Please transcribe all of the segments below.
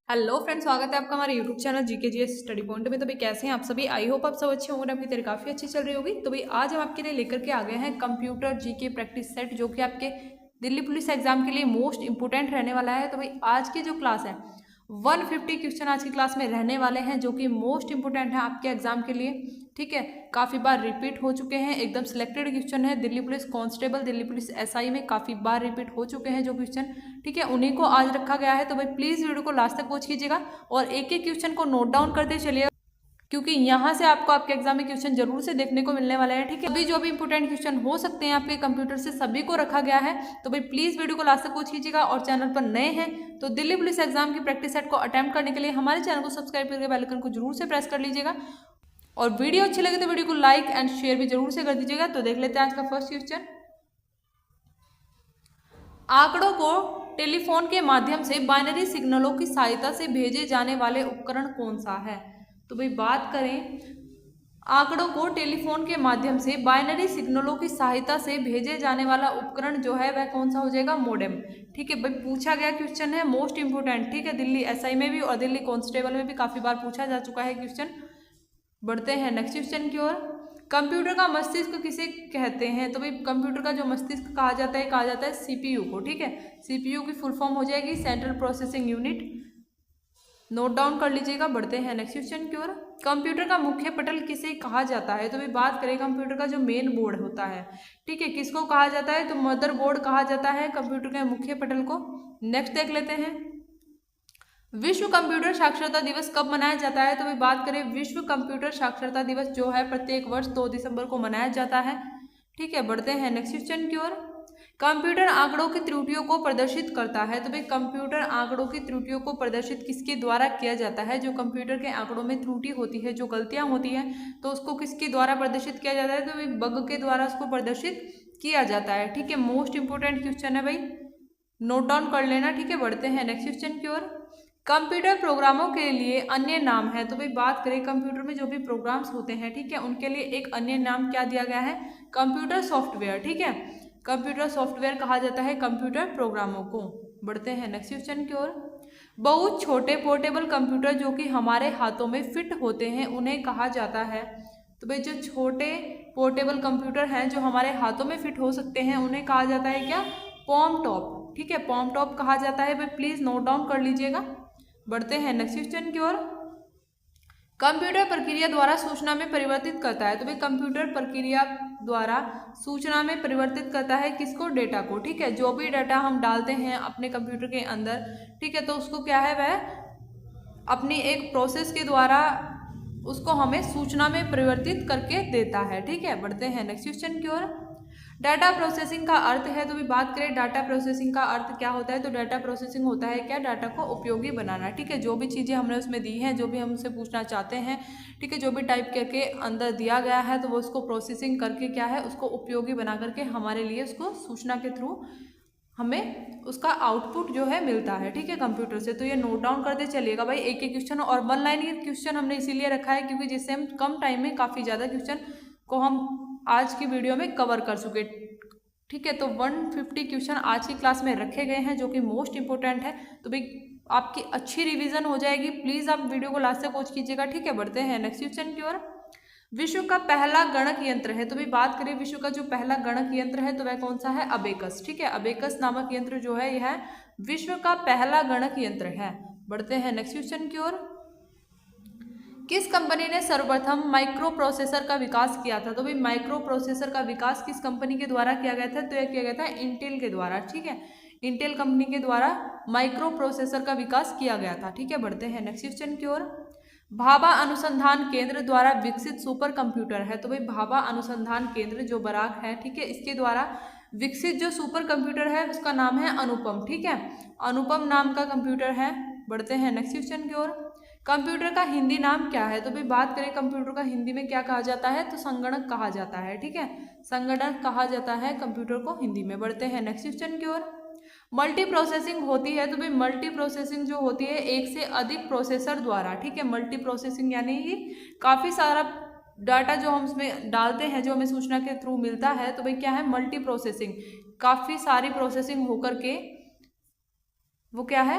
Hello friends, स्वागत है आपका हमारे YouTube channel GK GS study point में। तो भाई कैसे हैं आप सभी? आई होप आप सब अच्छे होंगे, आपकी तैयारी काफ़ी अच्छी चल रही होगी। तो भाई आज हम आपके लिए लेकर के आ गए हैं कंप्यूटर जीके प्रैक्टिस सेट, जो कि आपके दिल्ली पुलिस एग्जाम के लिए मोस्ट इंपोर्टेंट रहने वाला है। तो भाई आज की जो क्लास है 150 क्वेश्चन आज की क्लास में रहने वाले हैं, जो कि मोस्ट इंपोर्टेंट है आपके एग्जाम के लिए। ठीक है, काफ़ी बार रिपीट हो चुके हैं, एकदम सिलेक्टेड क्वेश्चन है। Delhi police constable, Delhi police SI में काफ़ी बार रिपीट हो चुके हैं जो क्वेश्चन। ठीक है, उन्हीं को आज रखा गया है। तो भाई प्लीज़ वीडियो को लास्ट तक वॉच कीजिएगा और एक एक क्वेश्चन को नोट डाउन करते चलिएगा, क्योंकि यहाँ से आपको आपके एग्जाम में क्वेश्चन जरूर से देखने को मिलने वाले हैं। ठीक है, अभी जो भी इंपोर्टेंट क्वेश्चन हो सकते हैं आपके कंप्यूटर से, सभी को रखा गया है। तो भाई प्लीज वीडियो को लास्ट तक वॉच कीजिएगा और चैनल पर नए हैं तो दिल्ली पुलिस एग्जाम की प्रैक्टिस सेट को अटेम्प्ट करने के लिए हमारे चैनल को सब्सक्राइब करके बेल आइकन को जरूर से प्रेस कर लीजिएगा और वीडियो अच्छी लगे तो वीडियो को लाइक एंड शेयर भी जरूर से कर दीजिएगा। तो देख लेते हैं आज का फर्स्ट क्वेश्चन। आंकड़ों को टेलीफोन के माध्यम से बाइनरी सिग्नलों की सहायता से भेजे जाने वाले उपकरण कौन सा है? तो भाई बात करें, आंकड़ों को टेलीफोन के माध्यम से बाइनरी सिग्नलों की सहायता से भेजे जाने वाला उपकरण जो है वह कौन सा हो जाएगा? मोडेम। ठीक है भाई, पूछा गया क्वेश्चन है, मोस्ट इंपोर्टेंट। ठीक है, दिल्ली एसआई में भी और दिल्ली कांस्टेबल में भी काफी बार पूछा जा चुका है क्वेश्चन। बढ़ते हैं नेक्स्ट क्वेश्चन की ओर। कंप्यूटर का मस्तिष्क किसे कहते हैं? तो भाई कंप्यूटर का जो मस्तिष्क कहा जाता है सीपीयू को। ठीक है, सीपीयू की फुल फॉर्म हो जाएगी central processing unit, note down कर लीजिएगा। बढ़ते हैं नेक्स्ट क्वेश्चन की ओर। कंप्यूटर का मुख्य पटल किसे कहा जाता है? तो भाई बात करें कंप्यूटर का जो मेन बोर्ड होता है, ठीक है, किसको कहा जाता है? तो मदर बोर्ड कहा जाता है कंप्यूटर के मुख्य पटल को। नेक्स्ट देख लेते हैं, विश्व कंप्यूटर साक्षरता दिवस कब मनाया जाता है? तो भाई बात करें, विश्व कंप्यूटर साक्षरता दिवस जो है प्रत्येक वर्ष 2 दिसंबर को मनाया जाता है। ठीक है, बढ़ते हैं नेक्स्ट क्वेश्चन की ओर। कंप्यूटर आंकड़ों की त्रुटियों को प्रदर्शित करता है। तो भाई कंप्यूटर आंकड़ों की त्रुटियों को प्रदर्शित किसके द्वारा किया जाता है? जो कंप्यूटर के आंकड़ों में त्रुटि होती है, जो गलतियां होती हैं, तो उसको किसके द्वारा प्रदर्शित किया जाता है? तो भाई बग के द्वारा उसको प्रदर्शित किया जाता है। ठीक है, मोस्ट इंपोर्टेंट क्वेश्चन है भाई, नोट डाउन कर लेना। ठीक है, बढ़ते हैं नेक्स्ट क्वेश्चन की ओर। कंप्यूटर प्रोग्रामों के लिए अन्य नाम है। तो भाई बात करें कंप्यूटर में जो भी प्रोग्राम्स होते हैं, ठीक है, उनके लिए एक अन्य नाम क्या दिया गया है? Computer software. ठीक है, कंप्यूटर सॉफ्टवेयर कहा जाता है कंप्यूटर प्रोग्रामों को। बढ़ते हैं नेक्स्ट क्वेश्चन की ओर। बहुत छोटे पोर्टेबल कंप्यूटर जो कि हमारे हाथों में फिट होते हैं उन्हें कहा जाता है? तो भाई जो छोटे पोर्टेबल कंप्यूटर हैं जो हमारे हाथों में फिट हो सकते हैं उन्हें कहा जाता है क्या? पॉम टॉप। ठीक है, पॉम टॉप कहा जाता है भाई, प्लीज नोट डाउन कर लीजिएगा। बढ़ते हैं नेक्स्ट क्वेश्चन की ओर। कंप्यूटर प्रक्रिया द्वारा सूचना में परिवर्तित करता है। तो भाई कंप्यूटर प्रक्रिया द्वारा सूचना में परिवर्तित करता है किसको? डेटा को। ठीक है, जो भी डाटा हम डालते हैं अपने कंप्यूटर के अंदर, ठीक है, तो उसको क्या है, वह अपनी एक प्रोसेस के द्वारा उसको हमें सूचना में परिवर्तित करके देता है। ठीक है, बढ़ते हैं नेक्स्ट क्वेश्चन की ओर। डाटा प्रोसेसिंग का अर्थ है, तो भी बात करें डाटा प्रोसेसिंग का अर्थ क्या होता है? तो डाटा प्रोसेसिंग होता है क्या? डाटा को उपयोगी बनाना। ठीक है, जो भी चीज़ें हमने उसमें दी हैं, जो भी हम उससे पूछना चाहते हैं, ठीक है, जो भी टाइप करके अंदर दिया गया है, तो वो उसको प्रोसेसिंग करके क्या है, उसको उपयोगी बना करके हमारे लिए उसको सूचना के थ्रू हमें उसका आउटपुट जो है मिलता है। ठीक है, कंप्यूटर से। तो ये नोट डाउन करते चलिएगा भाई, एक एक क्वेश्चन, और 1 लाइन के क्वेश्चन हमने इसीलिए रखा है क्योंकि जिससे हम कम टाइम में काफ़ी ज़्यादा क्वेश्चन को हम आज की वीडियो में कवर कर सके। ठीक है, तो 150 क्वेश्चन आज की क्लास में रखे गए हैं जो कि मोस्ट इंपोर्टेंट है। तो भाई आपकी अच्छी रिवीजन हो जाएगी, प्लीज़ आप वीडियो को लास्ट तक वॉच कीजिएगा। ठीक है, बढ़ते हैं नेक्स्ट क्वेश्चन की ओर। विश्व का पहला गणक यंत्र है। तो भाई बात करें विश्व का जो पहला गणक यंत्र है तो वह कौन सा है? अबेकस। ठीक है, अबेकस नामक यंत्र जो है यह विश्व का पहला गणक यंत्र है। बढ़ते हैं नेक्स्ट क्वेश्चन की ओर। किस कंपनी ने सर्वप्रथम माइक्रो प्रोसेसर का विकास किया था? तो भाई माइक्रो प्रोसेसर का विकास किस कंपनी के द्वारा किया गया था? तो यह किया गया था इंटेल के द्वारा। ठीक है, इंटेल कंपनी के द्वारा माइक्रो प्रोसेसर का विकास किया गया था। ठीक है, बढ़ते हैं नेक्स्ट क्वेश्चन की ओर। भाभा अनुसंधान केंद्र द्वारा विकसित सुपर कंप्यूटर है। तो भाई भाभा अनुसंधान केंद्र जो बराक है, ठीक है, इसके द्वारा विकसित जो सुपर कंप्यूटर है उसका नाम है अनुपम। ठीक है, अनुपम नाम का कंप्यूटर है। बढ़ते हैं नेक्स्ट क्वेश्चन की ओर। कंप्यूटर का हिंदी नाम क्या है? तो भाई बात करें कंप्यूटर का हिंदी में क्या कहा जाता है? तो संगणक कहा जाता है। ठीक है, संगणक कहा जाता है कंप्यूटर को हिंदी में। बढ़ते हैं नेक्स्ट क्वेश्चन की ओर। मल्टी प्रोसेसिंग होती है। तो भाई मल्टी प्रोसेसिंग जो होती है एक से अधिक प्रोसेसर द्वारा। ठीक है, मल्टी प्रोसेसिंग यानी कि काफ़ी सारा डाटा जो हम उसमें डालते हैं, जो हमें सूचना के थ्रू मिलता है, तो भाई क्या है? मल्टी प्रोसेसिंग, काफ़ी सारी प्रोसेसिंग होकर के वो क्या है?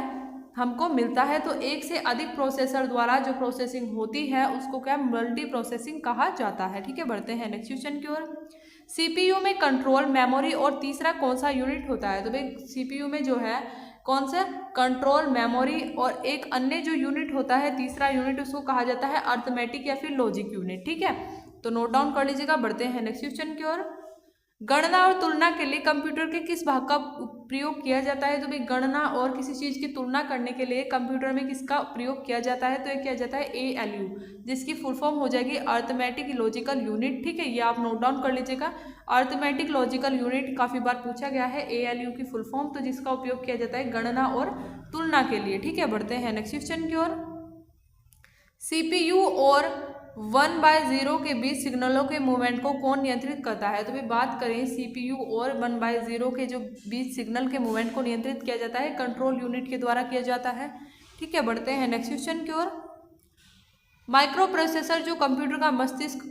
हमको मिलता है। तो एक से अधिक प्रोसेसर द्वारा जो प्रोसेसिंग होती है उसको क्या मल्टी प्रोसेसिंग कहा जाता है। ठीक है, बढ़ते हैं नेक्स्ट क्वेश्चन की ओर। सीपीयू में कंट्रोल, मेमोरी और तीसरा कौन सा यूनिट होता है? तो भाई सीपीयू में जो है कौन सा कंट्रोल, मेमोरी और एक अन्य जो यूनिट होता है तीसरा यूनिट, उसको कहा जाता है अर्थमेटिक या फिर लॉजिक यूनिट। ठीक है, तो नोट डाउन कर लीजिएगा। बढ़ते हैं नेक्स्ट क्वेश्चन की ओर। गणना और तुलना के लिए कंप्यूटर के किस भाग का प्रयोग किया जाता है? तो भाई गणना और किसी चीज की तुलना करने के लिए कंप्यूटर में किसका प्रयोग किया जाता है? तो ये किया जाता है ALU, जिसकी फुल फॉर्म हो जाएगी अर्थमेटिक लॉजिकल यूनिट। ठीक है, ये आप नोट डाउन कर लीजिएगा। अर्थमेटिक लॉजिकल यूनिट काफी बार पूछा गया है, ALU की फुल फॉर्म, तो जिसका उपयोग किया जाता है गणना और तुलना के लिए। ठीक है, बढ़ते हैं नेक्स्ट क्वेश्चन की ओर। CPU और 1/0 के बीच सिग्नलों के मूवमेंट को कौन नियंत्रित करता है? तो भी बात करें CPU और 1/0 के जो बीच सिग्नल के मूवमेंट को नियंत्रित किया जाता है कंट्रोल यूनिट के द्वारा किया जाता है। ठीक है, बढ़ते हैं नेक्स्ट क्वेश्चन की ओर। माइक्रो प्रोसेसर जो कंप्यूटर का मस्तिष्क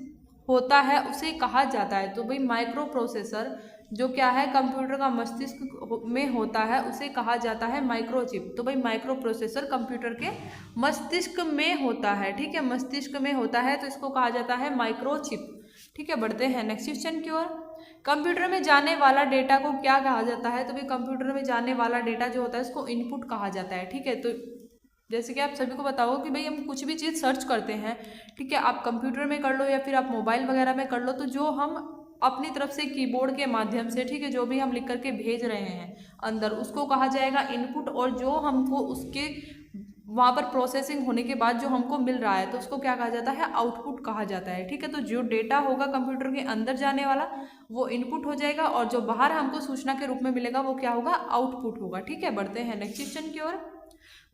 होता है उसे कहा जाता है? तो भाई माइक्रो प्रोसेसर जो क्या है कंप्यूटर का मस्तिष्क में होता है उसे कहा जाता है माइक्रोचिप। तो भाई माइक्रो प्रोसेसर कंप्यूटर के मस्तिष्क में होता है। ठीक है, मस्तिष्क में होता है तो इसको कहा जाता है माइक्रोचिप। ठीक है, बढ़ते हैं नेक्स्ट क्वेश्चन की ओर। कंप्यूटर में जाने वाला डेटा को क्या कहा जाता है? तो भाई कंप्यूटर में जाने वाला डेटा जो होता है उसको इनपुट कहा जाता है। ठीक है, तो जैसे कि आप सभी को बताओ कि भाई हम कुछ भी चीज़ सर्च करते हैं, ठीक है, आप कंप्यूटर में कर लो या फिर आप मोबाइल वगैरह में कर लो, तो जो हम अपनी तरफ से कीबोर्ड के माध्यम से, ठीक है, जो भी हम लिख करके भेज रहे हैं अंदर उसको कहा जाएगा इनपुट, और जो हमको उसके वहाँ पर प्रोसेसिंग होने के बाद जो हमको मिल रहा है तो उसको क्या कहा जाता है? आउटपुट कहा जाता है। ठीक है, तो जो डेटा होगा कंप्यूटर के अंदर जाने वाला वो इनपुट हो जाएगा और जो बाहर हमको सूचना के रूप में मिलेगा वो क्या होगा? आउटपुट होगा। ठीक है, बढ़ते हैं नेक्स्ट क्वेश्चन की ओर।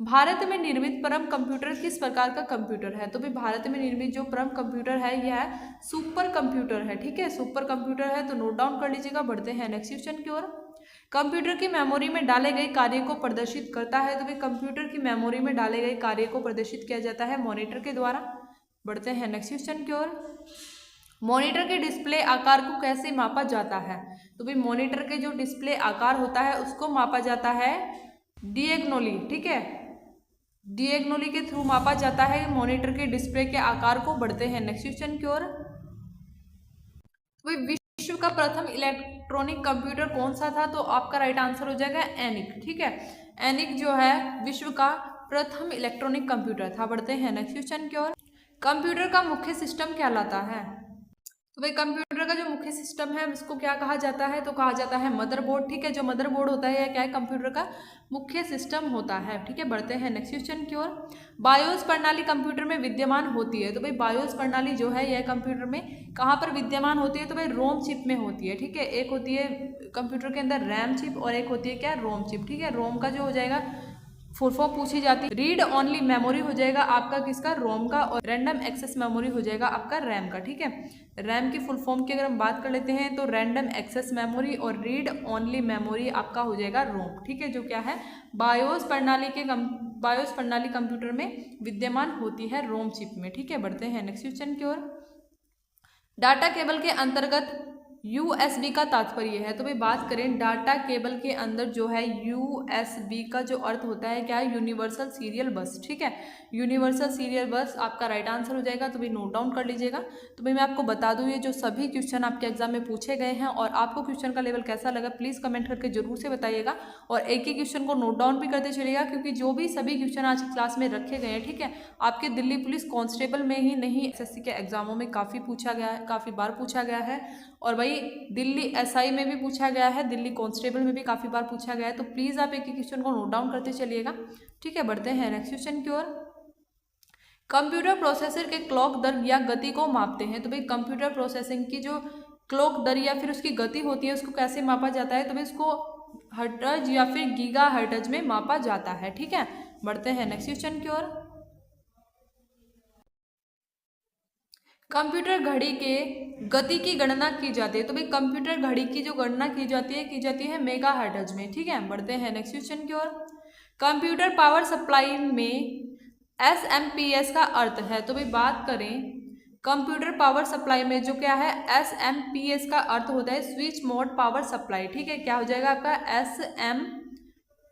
भारत में निर्मित परम कंप्यूटर किस प्रकार का कंप्यूटर है? तो भी भारत में निर्मित जो परम कंप्यूटर है यह सुपर कंप्यूटर है। ठीक है, सुपर कंप्यूटर है, तो नोट डाउन कर लीजिएगा। बढ़ते हैं नेक्स्ट क्वेश्चन की ओर। कंप्यूटर की मेमोरी में डाले गए कार्य को प्रदर्शित करता है? तो भाई कंप्यूटर की मेमोरी में डाले गए कार्य को प्रदर्शित किया जाता है मॉनिटर के द्वारा। बढ़ते हैं नेक्स्ट क्वेश्चन की ओर। मॉनिटर के डिस्प्ले आकार को कैसे मापा जाता है? तो भाई मॉनिटर के जो डिस्प्ले आकार होता है उसको मापा जाता है डिएगोनली। ठीक है, डिएगोनली के थ्रू मापा जाता है मॉनिटर के डिस्प्ले के आकार को। बढ़ते हैं नेक्स्ट क्वेश्चन की ओर। विश्व का प्रथम इलेक्ट्रॉनिक कंप्यूटर कौन सा था? तो आपका राइट आंसर हो जाएगा एनिक। ठीक है, एनिक जो है विश्व का प्रथम इलेक्ट्रॉनिक कंप्यूटर था। बढ़ते हैं नेक्स्ट क्वेश्चन की ओर। कंप्यूटर का मुख्य सिस्टम कहलाता है? तो भाई कंप्यूटर का जो मुख्य सिस्टम है उसको क्या कहा जाता है? तो कहा जाता है मदरबोर्ड। ठीक है, जो मदरबोर्ड होता है यह क्या है? कंप्यूटर का मुख्य सिस्टम होता है। ठीक है, बढ़ते हैं नेक्स्ट क्वेश्चन की ओर। बायोस प्रणाली कंप्यूटर में विद्यमान होती है? तो भाई बायोस प्रणाली जो है यह कंप्यूटर में कहाँ पर विद्यमान होती है? तो भाई रोम चिप में होती है। ठीक है, एक होती है कंप्यूटर के अंदर रैम चिप और एक होती है क्या? ROM chip. ठीक है, रोम का जो हो जाएगा फुल फॉर्म पूछी जाती है, रीड ओनली मेमोरी हो जाएगा आपका किसका? रोम का, और रैंडम एक्सेस मेमोरी हो जाएगा आपका रैम का। ठीक है, रैम की फुल फॉर्म की अगर हम बात कर लेते हैं तो रैंडम एक्सेस मेमोरी, और रीड ओनली मेमोरी आपका हो जाएगा रोम। ठीक है, जो क्या है बायोस प्रणाली कंप्यूटर में विद्यमान होती है रोम चिप में। ठीक है, बढ़ते हैं नेक्स्ट क्वेश्चन की ओर। डाटा केबल के अंतर्गत USB का तात्पर्य है? तो भाई बात करें डाटा केबल के अंदर जो है USB का जो अर्थ होता है क्या है? यूनिवर्सल सीरियल बस। ठीक है, यूनिवर्सल सीरियल बस आपका राइट आंसर हो जाएगा। तो भाई नोट डाउन कर लीजिएगा। तो भाई मैं आपको बता दूं ये जो सभी क्वेश्चन आपके एग्जाम में पूछे गए हैं और आपको क्वेश्चन का लेवल कैसा लगा प्लीज़ कमेंट करके जरूर से बताइएगा, और एक ही क्वेश्चन को नोट डाउन भी करते चलिएगा, क्योंकि जो भी सभी क्वेश्चन आज की क्लास में रखे गए हैं, ठीक है, आपके दिल्ली पुलिस कांस्टेबल में ही नहीं SSC के एग्जामों में काफ़ी पूछा गया है, काफ़ी बार पूछा गया है, और भाई दिल्ली SI में भी पूछा गया है, दिल्ली कांस्टेबल में भी काफ़ी बार पूछा गया है। तो प्लीज़ आप एक ही क्वेश्चन को नोट डाउन करते चलिएगा। ठीक है, बढ़ते हैं नेक्स्ट क्वेश्चन की ओर। कंप्यूटर प्रोसेसर के क्लॉक दर या गति को मापते हैं? तो भाई कंप्यूटर प्रोसेसिंग की जो क्लॉक दर या फिर उसकी गति होती है उसको कैसे मापा जाता है? तो भाई इसको हर्ट्ज या फिर गीगा हर्ट्ज में मापा जाता है। ठीक है, बढ़ते हैं नेक्स्ट क्वेश्चन की ओर। कंप्यूटर घड़ी के गति की गणना की जाती है? तो भाई कंप्यूटर घड़ी की जो गणना की जाती है मेगा हर्ट्ज में। ठीक है, बढ़ते हैं नेक्स्ट क्वेश्चन की ओर। कंप्यूटर पावर सप्लाई में SMPS का अर्थ है? तो भाई बात करें कंप्यूटर पावर सप्लाई में जो क्या है SMPS का अर्थ होता है स्विच मोड पावर सप्लाई। ठीक है, क्या हो जाएगा आपका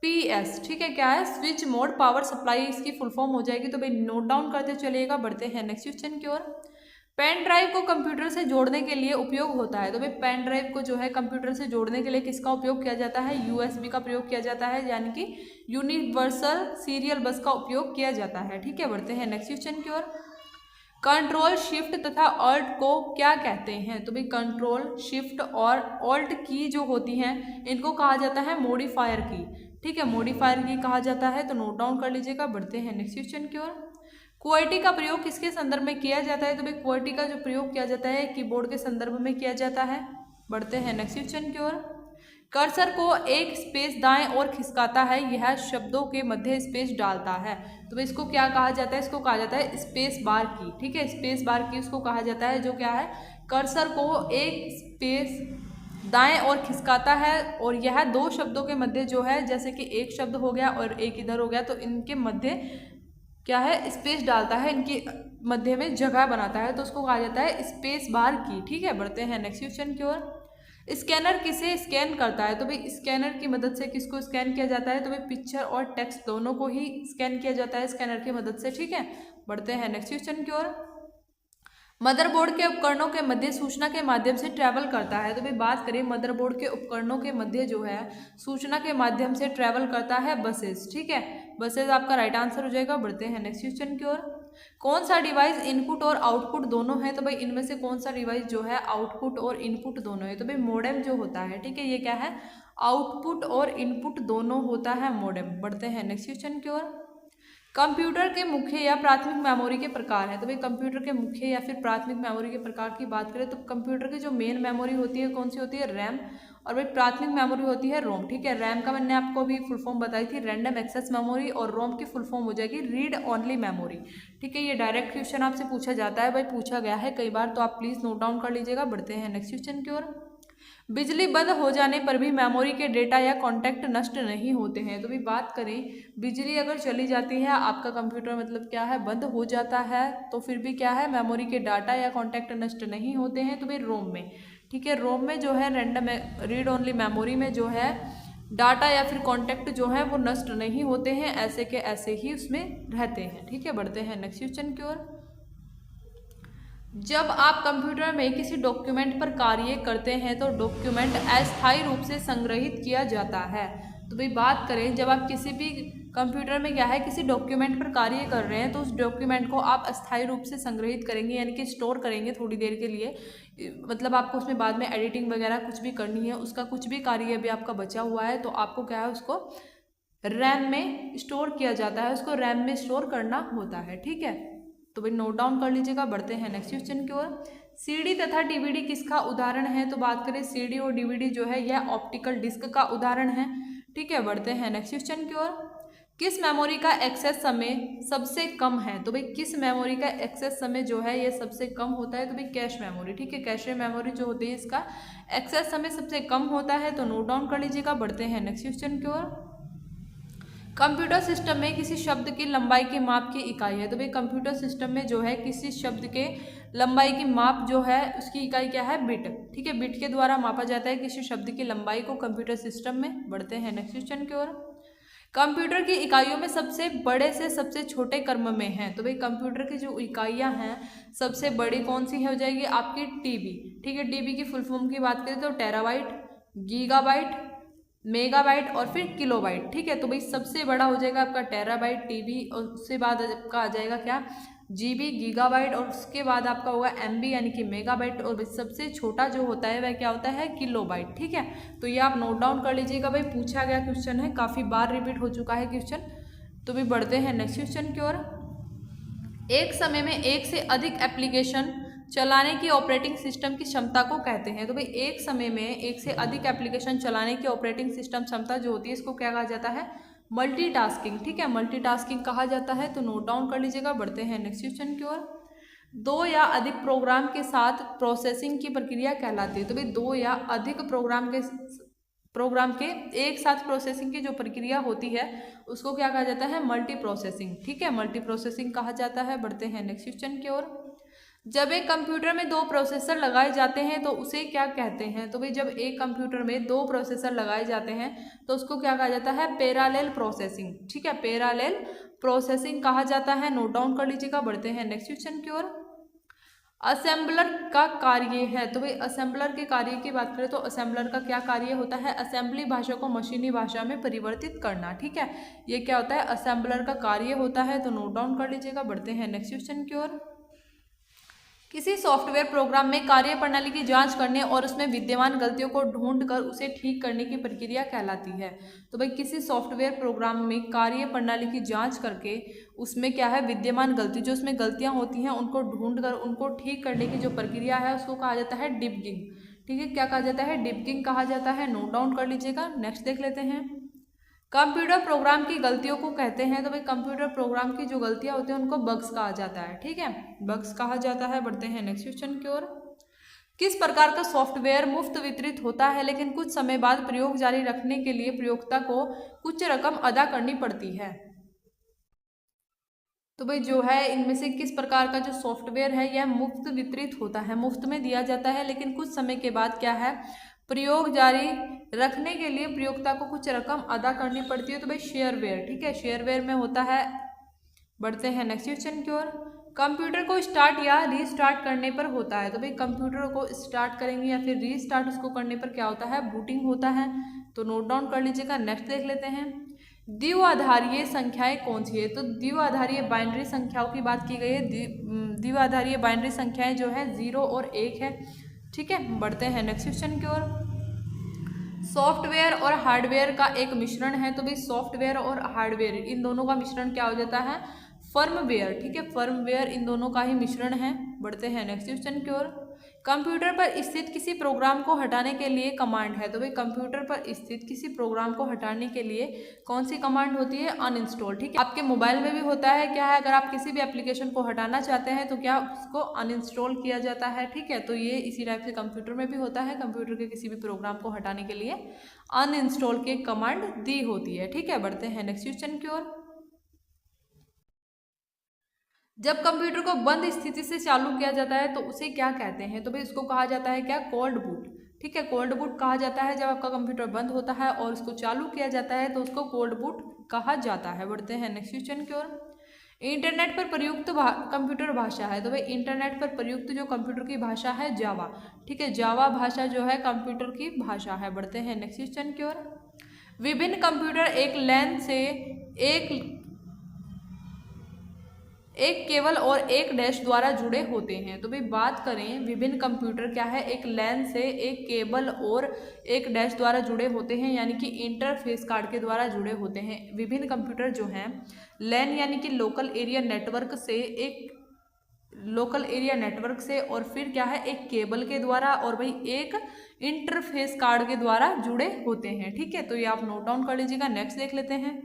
PS, ठीक है, क्या है, स्विच मोड पावर सप्लाई इसकी फुल फॉर्म हो जाएगी। तो भाई नोट डाउन करते चलिएगा, बढ़ते हैं नेक्स्ट क्वेश्चन की ओर। पेन ड्राइव को कंप्यूटर से जोड़ने के लिए उपयोग होता है। तो भाई पेन ड्राइव को जो है कंप्यूटर से जोड़ने के लिए किसका उपयोग किया जाता है, USB का प्रयोग किया जाता है, यानी कि यूनिवर्सल सीरियल बस का उपयोग किया जाता है। ठीक है, बढ़ते हैं नेक्स्ट क्वेश्चन की ओर। कंट्रोल शिफ्ट तथा ऑल्ट को क्या कहते हैं। तो भाई कंट्रोल शिफ्ट और ऑल्ट की जो होती हैं इनको कहा जाता है मॉडिफायर की। ठीक है, मॉडिफायर की कहा जाता है, तो नोट डाउन कर लीजिएगा, बढ़ते हैं नेक्स्ट क्वेश्चन की ओर। QWERTY का प्रयोग किसके संदर्भ में किया जाता है। तो भाई QWERTY का जो प्रयोग किया जाता है कीबोर्ड के संदर्भ में किया जाता है। बढ़ते हैं नेक्स्ट क्वेश्चन की ओर। कर्सर को एक स्पेस दाएं और खिसकाता है, यह शब्दों के मध्य स्पेस डालता है। तो भाई इसको क्या कहा जाता है, इसको कहा जाता है स्पेस बार की। ठीक है, स्पेस बार की उसको कहा जाता है जो क्या है, कर्सर को एक स्पेस दाएं और खिसकाता है, और यह दो शब्दों के मध्य जो है, जैसे कि एक शब्द हो गया और एक इधर हो गया, तो इनके मध्य क्या है, स्पेस डालता है, इनके मध्य में जगह बनाता है, तो उसको कहा जाता है स्पेस बार की। ठीक है, बढ़ते हैं नेक्स्ट क्वेश्चन की ओर। स्कैनर किसे स्कैन करता है। तो भाई स्कैनर की मदद से किसको स्कैन किया जाता है। तो भाई पिक्चर और टेक्स्ट दोनों को ही स्कैन किया जाता है स्कैनर की मदद से। ठीक है, बढ़ते हैं नेक्स्ट क्वेश्चन की ओर। मदरबोर्ड के उपकरणों के मध्य सूचना के माध्यम से ट्रैवल करता है। तो भाई बात करें मदरबोर्ड के उपकरणों के मध्य जो है सूचना के माध्यम से ट्रैवल करता है बसेस। ठीक है, बसेस आपका राइट आंसर हो जाएगा। बढ़ते हैं नेक्स्ट क्वेश्चन की ओर। कौन सा डिवाइस इनपुट और आउटपुट दोनों है। तो भाई इनमें से कौन सा डिवाइस जो है आउटपुट और इनपुट दोनों है। तो भाई मोडेम जो होता है, ठीक है, ये क्या है, आउटपुट और इनपुट दोनों होता है मोडेम। बढ़ते हैं नेक्स्ट क्वेश्चन की ओर। कंप्यूटर के मुख्य या प्राथमिक मेमोरी के प्रकार है। तो भाई कंप्यूटर के मुख्य या फिर प्राथमिक मेमोरी के प्रकार की बात करें तो कंप्यूटर की जो मेन मेमोरी होती है कौन सी होती है, रैम, और भाई प्राथमिक मेमोरी होती है रोम। ठीक है, रैम का मैंने आपको अभी फुल फॉर्म बताई थी, रैंडम एक्सेस मेमोरी, और रोम की फुल फॉर्म हो जाएगी रीड ओनली मेमोरी। ठीक है, ये डायरेक्ट क्वेश्चन आपसे पूछा जाता है, भाई पूछा गया है कई बार, तो आप प्लीज़ नोट डाउन कर लीजिएगा। बढ़ते हैं नेक्स्ट क्वेश्चन की ओर। बिजली बंद हो जाने पर भी मेमोरी के डेटा या कॉन्टैक्ट नष्ट नहीं होते हैं। तो भी बात करें, बिजली अगर चली जाती है, आपका कंप्यूटर मतलब क्या है, बंद हो जाता है, तो फिर भी क्या है, मेमोरी के डाटा या कॉन्टैक्ट नष्ट नहीं होते हैं। तो भाई रोम में, ठीक है, रोम में जो है रैंडम रीड ओनली मेमोरी में जो है डाटा या फिर कॉन्टैक्ट जो है वो नष्ट नहीं होते हैं, ऐसे के ऐसे ही उसमें रहते हैं। ठीक है, बढ़ते हैं नेक्स्ट क्वेश्चन की ओर। जब आप कंप्यूटर में किसी डॉक्यूमेंट पर कार्य करते हैं तो डॉक्यूमेंट अस्थायी रूप से संग्रहित किया जाता है। तो भाई बात करें, जब आप किसी भी कंप्यूटर में क्या है, किसी डॉक्यूमेंट पर कार्य कर रहे हैं तो उस डॉक्यूमेंट को आप अस्थायी रूप से संग्रहित करेंगे, यानी कि स्टोर करेंगे थोड़ी देर के लिए, मतलब आपको उसमें बाद में एडिटिंग वगैरह कुछ भी करनी है, उसका कुछ भी कार्य अभी आपका बचा हुआ है तो आपको क्या है, उसको रैम में स्टोर किया जाता है, उसको रैम में स्टोर करना होता है। ठीक है, तो भाई नोट डाउन कर लीजिएगा। बढ़ते हैं नेक्स्ट क्वेश्चन की ओर। सीडी तथा डीवीडी किसका उदाहरण है। तो बात करें सीडी और डीवीडी जो है यह ऑप्टिकल डिस्क का उदाहरण है। ठीक है, बढ़ते हैं नेक्स्ट क्वेश्चन की ओर। किस मेमोरी का एक्सेस समय सबसे कम है। तो भाई किस मेमोरी का एक्सेस समय जो है ये सबसे कम होता है। तो भाई कैश मेमोरी। ठीक है, कैश मेमोरी जो होती है इसका एक्सेस समय सबसे कम होता है, तो नोट डाउन कर लीजिएगा। बढ़ते हैं नेक्स्ट क्वेश्चन की ओर। कंप्यूटर सिस्टम में किसी शब्द की लंबाई की माप की इकाई है। तो भाई कंप्यूटर सिस्टम में जो है किसी शब्द के लंबाई की माप जो है उसकी इकाई क्या है, बिट। ठीक है, बिट के द्वारा मापा जाता है किसी शब्द की लंबाई को कंप्यूटर सिस्टम में। बढ़ते हैं नेक्स्ट क्वेश्चन की ओर। कंप्यूटर की इकाइयों में सबसे बड़े से सबसे छोटे क्रम में है। तो भाई कंप्यूटर की जो इकाइयाँ हैं सबसे बड़ी कौन सी है, हो जाएगी आपकी टीबी। ठीक है, टीबी की फुल फॉर्म की बात करें तो टेराबाइट, गीगाबाइट, मेगाबाइट और फिर किलोबाइट। ठीक है, तो भाई सबसे बड़ा हो जाएगा आपका टेराबाइट, टीबी, और उसके बाद आपका आ जाएगा क्या, जीबी, गीगाबाइट, और उसके बाद आपका होगा एमबी यानी कि मेगाबाइट, और सबसे छोटा जो होता है वह क्या होता है, किलोबाइट। ठीक है, तो ये आप नोट डाउन कर लीजिएगा, भाई पूछा गया क्वेश्चन है, काफ़ी बार रिपीट हो चुका है क्वेश्चन। तो भी बढ़ते हैं नेक्स्ट क्वेश्चन की ओर। एक समय में एक से अधिक एप्लीकेशन चलाने की ऑपरेटिंग सिस्टम की क्षमता को कहते हैं। तो भाई एक समय में एक से अधिक एप्लीकेशन चलाने की ऑपरेटिंग सिस्टम क्षमता जो होती है इसको क्या कहा जाता है, मल्टीटास्किंग। ठीक है, मल्टीटास्किंग कहा जाता है, तो नोट डाउन कर लीजिएगा। बढ़ते हैं नेक्स्ट क्वेश्चन की ओर। दो या अधिक प्रोग्राम के साथ प्रोसेसिंग की प्रक्रिया कहलाती है। तो भाई दो या अधिक प्रोग्राम के एक साथ प्रोसेसिंग की जो प्रक्रिया होती है उसको क्या कहा जाता है, मल्टी प्रोसेसिंग। ठीक है, मल्टी प्रोसेसिंग कहा जाता है। बढ़ते हैं नेक्स्ट क्वेश्चन की ओर। जब एक कंप्यूटर में दो प्रोसेसर लगाए जाते हैं तो उसे क्या कहते हैं? तो भाई जब एक कंप्यूटर में दो प्रोसेसर लगाए जाते हैं तो उसको क्या कहा जाता है? Parallel processing. ठीक है, पैरेलल प्रोसेसिंग कहा जाता है। नोट डाउन कर लीजिएगा। बढ़ते हैं नेक्स्ट क्वेश्चन की ओर। असेंबलर का कार्य है, तो भाई असेंबलर के कार्य की बात करें तो असेंबलर का क्या कार्य होता है? असेंबली भाषा को मशीनी भाषा में परिवर्तित करना। ठीक है, ये क्या होता है? असेंबलर का कार्य होता है। तो नोट डाउन कर लीजिएगा। बढ़ते हैं नेक्स्ट क्वेश्चन की ओर। किसी सॉफ्टवेयर प्रोग्राम में कार्य प्रणाली की जांच करने और उसमें विद्यमान गलतियों को ढूंढकर उसे ठीक करने की प्रक्रिया कहलाती है। तो भाई किसी सॉफ्टवेयर प्रोग्राम में कार्य प्रणाली की जांच करके उसमें क्या है? विद्यमान गलती, जो उसमें गलतियां होती हैं उनको ढूंढकर उनको ठीक करने की जो प्रक्रिया है उसको कहा जाता है डिबगिंग। ठीक है, क्या कहा जाता है? डिबगिंग कहा जाता है। नोट डाउन कर लीजिएगा। नेक्स्ट देख लेते हैं। कंप्यूटर प्रोग्राम की गलतियों को कहते हैं, तो भाई कंप्यूटर प्रोग्राम की जो गलतियां होती हैं उनको बग्स कहा जाता है। ठीक है, बग्स कहा जाता है। बढ़ते हैं नेक्स्ट क्वेश्चन की ओर। किस प्रकार का सॉफ्टवेयर मुफ्त वितरित होता है लेकिन कुछ समय बाद प्रयोग जारी रखने के लिए प्रयोक्ता को कुछ रकम अदा करनी पड़ती है? तो भाई जो है इनमें से किस प्रकार का जो सॉफ्टवेयर है यह मुफ्त वितरित होता है, मुफ्त में दिया जाता है, लेकिन कुछ समय के बाद क्या है? प्रयोग जारी रखने के लिए प्रयोक्ता को कुछ रकम अदा करनी पड़ती है। तो भाई शेयरवेयर। ठीक है, शेयरवेयर में होता है। बढ़ते हैं नेक्स्ट क्वेश्चन की ओर। कंप्यूटर को स्टार्ट या रीस्टार्ट करने पर होता है, तो भाई कंप्यूटर को स्टार्ट करेंगे या फिर रीस्टार्ट उसको करने पर क्या होता है? बूटिंग होता है। तो नोट डाउन कर लीजिएगा। नेक्स्ट देख लेते हैं। द्विआधारीय संख्याएं कौन सी है? तो द्विआधारीय बाइनरी संख्याओं की बात की गई है। द्विआधारीय बाइनरी संख्याएं जो है 0 और 1 है। ठीक है, बढ़ते हैं नेक्स्ट क्वेश्चन की ओर। सॉफ्टवेयर और हार्डवेयर का एक मिश्रण है, तो भाई सॉफ्टवेयर और हार्डवेयर इन दोनों का मिश्रण क्या हो जाता है? फर्मवेयर। ठीक है, फर्मवेयर इन दोनों का ही मिश्रण है। बढ़ते हैं नेक्स्ट क्वेश्चन की ओर। कंप्यूटर पर स्थित किसी प्रोग्राम को हटाने के लिए कमांड है, तो भाई कंप्यूटर पर स्थित किसी प्रोग्राम को हटाने के लिए कौन सी कमांड होती है? अनइंस्टॉल। ठीक है, आपके मोबाइल में भी होता है। क्या है? अगर आप किसी भी एप्लीकेशन को हटाना चाहते हैं तो क्या उसको अनइंस्टॉल किया जाता है। ठीक है, तो ये इसी टाइप से कंप्यूटर में भी होता है। कंप्यूटर के किसी भी प्रोग्राम को हटाने के लिए अनइंस्टॉल की कमांड दी होती है। ठीक है, बढ़ते हैं नेक्स्ट क्वेश्चन की ओर। जब कंप्यूटर को बंद स्थिति से चालू किया जाता है तो उसे क्या कहते हैं? तो भाई उसको कहा जाता है क्या? Cold boot. ठीक है, कोल्ड बूट कहा जाता है। जब आपका कंप्यूटर बंद होता है और उसको चालू किया जाता है तो उसको कोल्ड बूट कहा जाता है। बढ़ते हैं नेक्स्ट क्वेश्चन की ओर। इंटरनेट पर प्रयुक्त कंप्यूटर भाषा है, तो भाई इंटरनेट पर प्रयुक्त जो कंप्यूटर की भाषा है जावा। ठीक है, जावा भाषा जो है कंप्यूटर की भाषा है। बढ़ते हैं नेक्स्ट क्वेश्चन की ओर। विभिन्न कंप्यूटर एक लैन से एक केबल और एक डैश द्वारा जुड़े होते हैं। तो भाई बात करें विभिन्न कंप्यूटर क्या है? एक लैन से एक केबल और एक डैश द्वारा जुड़े होते हैं, यानी कि इंटरफेस कार्ड के द्वारा जुड़े होते हैं। विभिन्न कंप्यूटर जो हैं लैन यानी कि लोकल एरिया नेटवर्क से, एक लोकल एरिया नेटवर्क से, और फिर क्या है? एक केबल के द्वारा, और भाई एक इंटरफेस कार्ड के द्वारा जुड़े होते हैं। ठीक है, तो ये आप नोट डाउन कर लीजिएगा। नेक्स्ट देख लेते हैं।